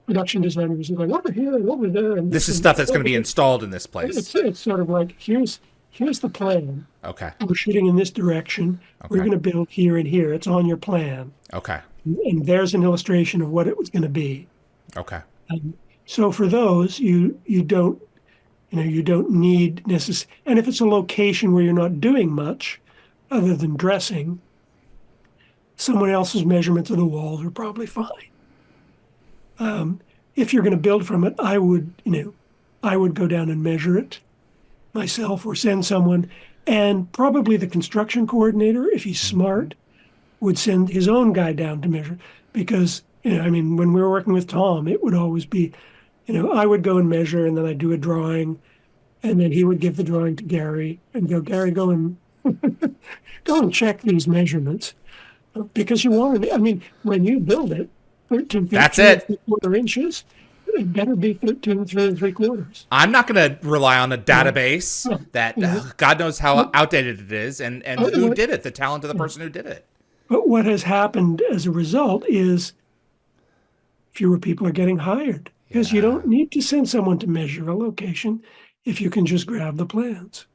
production designers are going over here and over there. And This is stuff that's going to be installed in this place. It's sort of like here's the plan. Okay. We're shooting in this direction. We're going to build here and here. It's on your plan. Okay. And there's an illustration of what it was going to be. Okay. So for those, you don't need necessarily. And if it's a location where you're not doing much other than dressing, someone else's measurements of the walls are probably fine. If you're going to build from it, I would go down and measure it myself or send someone, and probably the construction coordinator, if he's smart, would send his own guy down to measure. Because when we were working with Tom, it would always be, I would go and measure, and then I'd do a drawing, and then he would give the drawing to Gary and go, Gary, go and check these measurements, because you want to. When you build it, 13 feet, That's it. 3/4 inches. It better be 13 3/4. I'm not going to rely on a database that God knows how outdated it is, and who did it, the talent of the person who did it. But what has happened as a result is fewer people are getting hired because you don't need to send someone to measure a location if you can just grab the plans.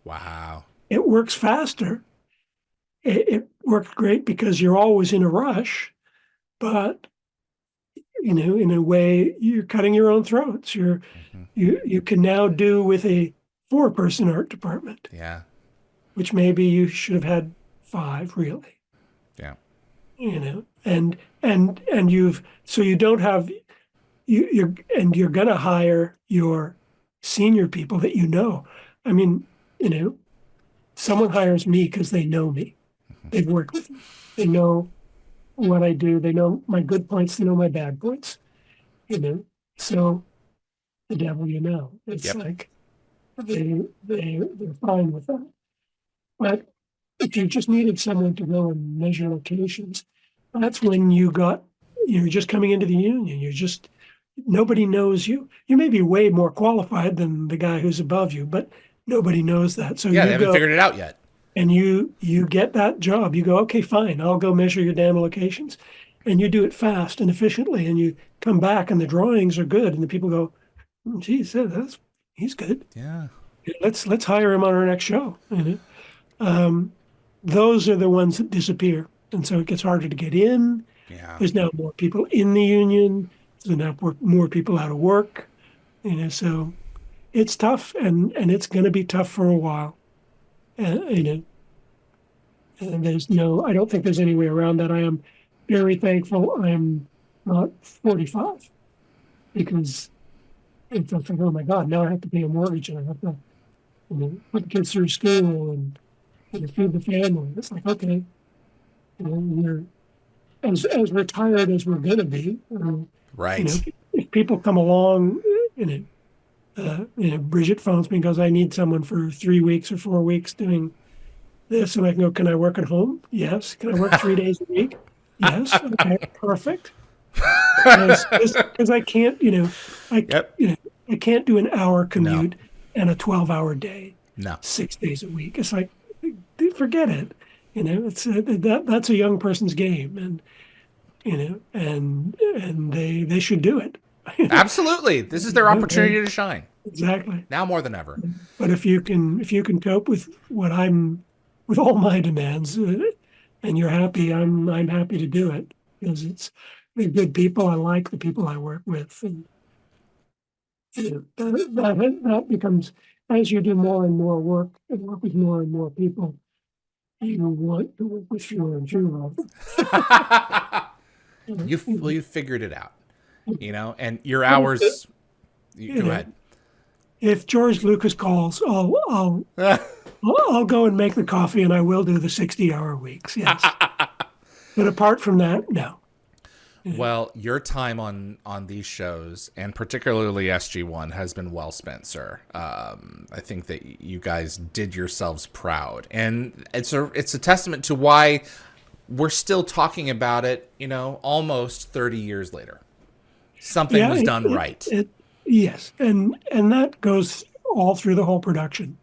Wow. It works faster. It worked great because you're always in a rush, but in a way, you're cutting your own throats. You can now do with a 4-person art department. Yeah. Which maybe you should have had 5, really. Yeah. And you don't have you're gonna hire your senior people that someone hires me because they know me. They've worked with me. They know what I do. They know my good points. They know my bad points. So the devil, it's like they're fine with that. But if you just needed someone to go and measure locations, that's when you're just coming into the union. Nobody knows you. You may be way more qualified than the guy who's above you, but nobody knows that. So they haven't figured it out yet. And you get that job. You go, okay, fine, I'll go measure your damn locations. And you do it fast and efficiently, and you come back and the drawings are good, and the people go, geez, he's good. Yeah. Let's hire him on our next show. Those are the ones that disappear. And so it gets harder to get in. Yeah. There's now more people in the union. There's now more people out of work. So it's tough, and it's going to be tough for a while. You know, and I don't think there's any way around that. I am very thankful I am not 45 because it's like, oh my God, now I have to pay a mortgage and I have to, put the kids through school and, feed the family. It's like, okay, we're as retired as we're going to be. Right. If people come along, Bridget phones me and goes, I need someone for 3 weeks or 4 weeks doing this. And I can go, can I work at home? Yes. Can I work 3 days a week? Yes. Okay, perfect. Because I can't, Yep. I can't do an hour No. commute and a 12-hour day, No. 6 days a week. It's like, forget it. It's that's a young person's game, and and they should do it. Absolutely. This is their opportunity to shine. Exactly. Now more than ever. But if you can cope with with all my demands, and you're happy, I'm happy to do it because they're good people. I like the people I work with, and that becomes, as you do more and more work and work with more and more people, you want to work with fewer and fewer of them. You figured it out, and your hours. Go ahead. If George Lucas calls, I'll go and make the coffee, and I will do the 60-hour weeks. Yes, but apart from that, no. Well, your time on these shows, and particularly SG-1, has been well spent, sir. I think that you guys did yourselves proud, and it's a testament to why we're still talking about it. Almost 30 years later, something was done right. Yes, and that goes all through the whole production,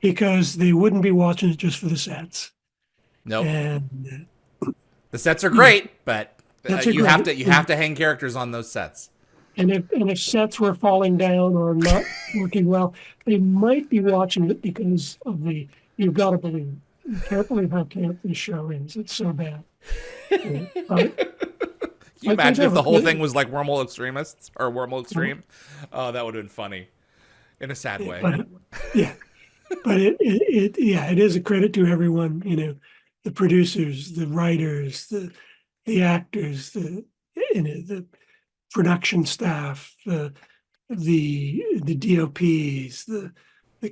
because they wouldn't be watching it just for the sets. Nope. And the sets are great, but you have to hang characters on those sets. And if sets were falling down or not working well, they might be watching it because of you've got to believe. Carefully how camp this show is. It's so bad. Can you imagine if the whole thing was like Wormhole Extremists or Wormhole Extreme? Oh, that would have been funny in a sad way. But it is a credit to everyone, the producers, the writers, the actors, the production staff, the DOPs, the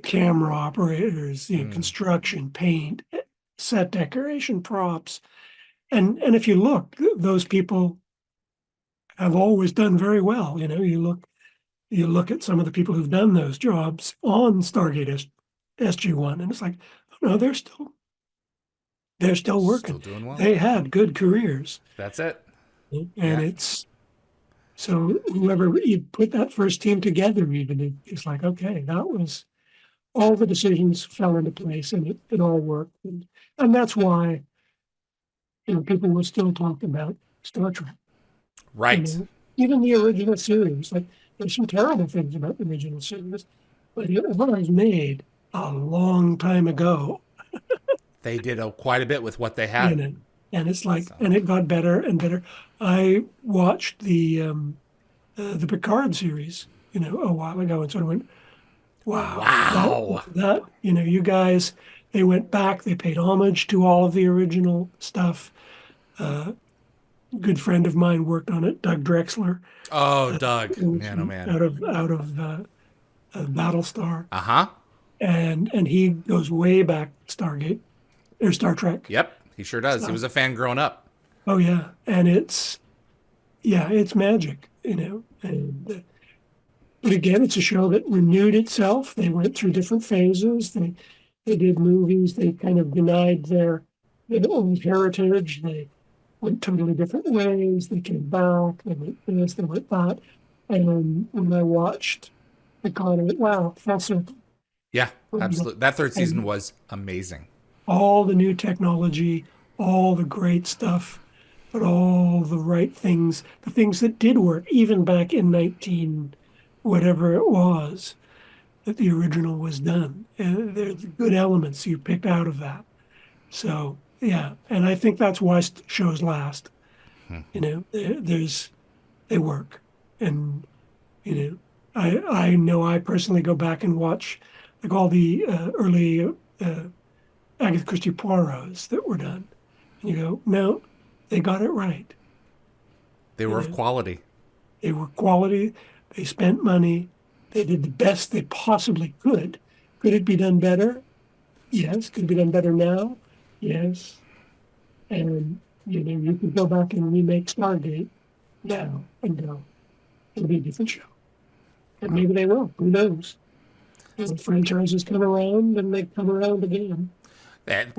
camera operators, construction, paint, set decoration, props. And if you look, those people have always done very well. You look at some of the people who've done those jobs on Stargate SG-1, and it's like, oh no, they're still working. Still doing well. They had good careers. That's it. And it's so whoever you put that first team together, even it's like, okay, that was all the decisions fell into place, and it all worked, and that's why people will still talk about Star Trek. Right. Even the original series, like there's some terrible things about the original series, but it was made a long time ago. They did quite a bit with what they had. And it's like, and it got better and better. I watched the Picard series, a while ago, and sort of went, wow. That you guys, they went back, they paid homage to all of the original stuff. Good friend of mine worked on it, Doug Drexler. Oh, Doug, man, oh man, out of Battlestar. Uh-huh. And he goes way back Stargate or Star Trek. Yep, he sure does. He was a fan growing up. Oh yeah, and it's magic, And but again, it's a show that renewed itself. They went through different phases. They did movies. They kind of denied their old heritage. They went totally different ways. They came back. They went this. They went that. And when I watched, I kind of went, wow, full circle. Yeah, absolutely. That third season was amazing. All the new technology, all the great stuff, but all the right things, the things that did work, even back in 19, whatever it was, that the original was done. And there's good elements you picked out of that. So, yeah, and I think that's why shows last. They work. And, I know I personally go back and watch like all the early Agatha Christie Poirot's that were done. And you go, no, they got it right. They You were of know, quality. they were quality. They spent money. They did the best they possibly could. Could it be done better? Yes. Could it be done better now? Yes. And you could go back and remake Stargate now and go, it'll be a different show. And maybe they will. Who knows? Franchises come around and they come around again.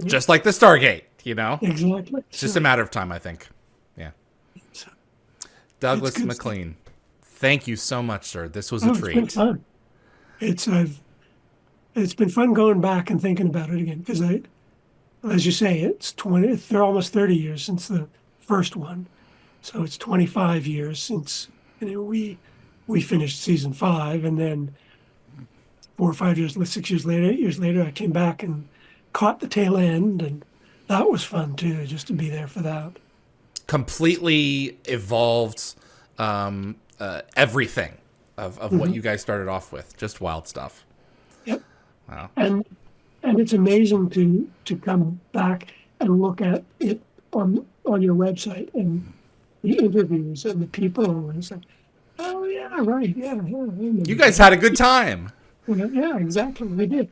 Just like the Stargate, you know? Exactly. It's just a matter of time, I think. Yeah. It's Douglas good stuff. McLean, thank you so much, sir. This was a Oh, it's been treat. fun. It's been fun going back and thinking about it again because as you say, they're almost 30 years since the first one, so it's 25 years since we finished season 5, and then 4 or 5 years, 6 years later, 8 years later, I came back and caught the tail end, and that was fun too, just to be there for that. Completely evolved everything of what you guys started off with. Just wild stuff. Yep. Wow. And it's amazing to come back and look at it on your website and the interviews and the people, and it's like, oh yeah, right, yeah. You guys had a good time. Yeah, exactly. We did.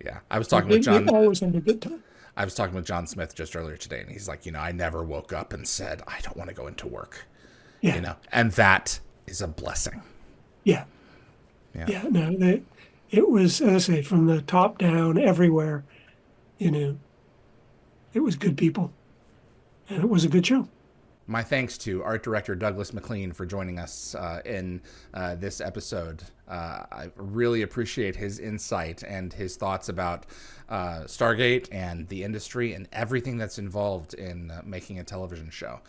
Yeah. I was talking with John. We always had a good time. I was talking with John Smith just earlier today, and he's like, I never woke up and said, I don't want to go into work. Yeah. And that is a blessing. Yeah. Yeah. No, it was, as I say, from the top down, everywhere, it was good people, and it was a good show. My thanks to art director Douglas McLean for joining us in this episode. I really appreciate his insight and his thoughts about Stargate and the industry and everything that's involved in making a television show.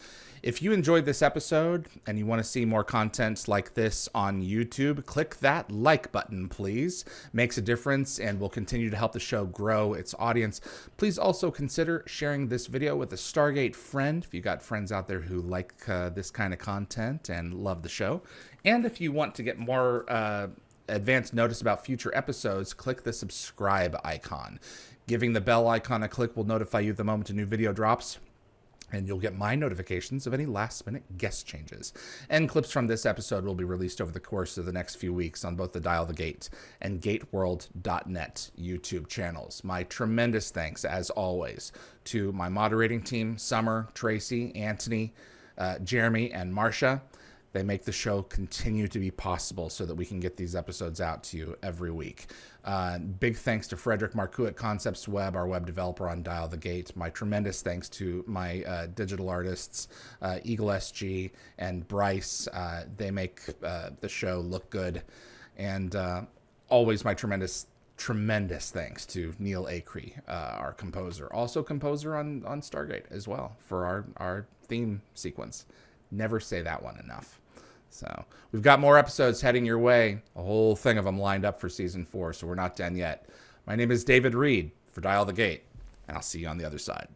If you enjoyed this episode and you want to see more content like this on YouTube, click that like button, please. Makes a difference and will continue to help the show grow its audience. Please also consider sharing this video with a Stargate friend if you got friends out there who like this kind of content and love the show. And if you want to get more advanced notice about future episodes, click the subscribe icon. Giving the bell icon a click will notify you the moment a new video drops, and you'll get my notifications of any last-minute guest changes. And clips from this episode will be released over the course of the next few weeks on both the Dial the Gate and GateWorld.net YouTube channels. My tremendous thanks, as always, to my moderating team, Summer, Tracy, Anthony, Jeremy, and Marcia. They make the show continue to be possible so that we can get these episodes out to you every week. Big thanks to Frederick Marcoux at Concepts Web, our web developer on Dial the Gate. My tremendous thanks to my digital artists, Eagle SG and Bryce. They make the show look good. And always my tremendous thanks to Neil Acree, our composer. Also composer on Stargate as well for our theme sequence. Never say that one enough. So we've got more episodes heading your way, a whole thing of them lined up for season 4, so we're not done yet. My name is David Reed for Dial the Gate, and I'll see you on the other side.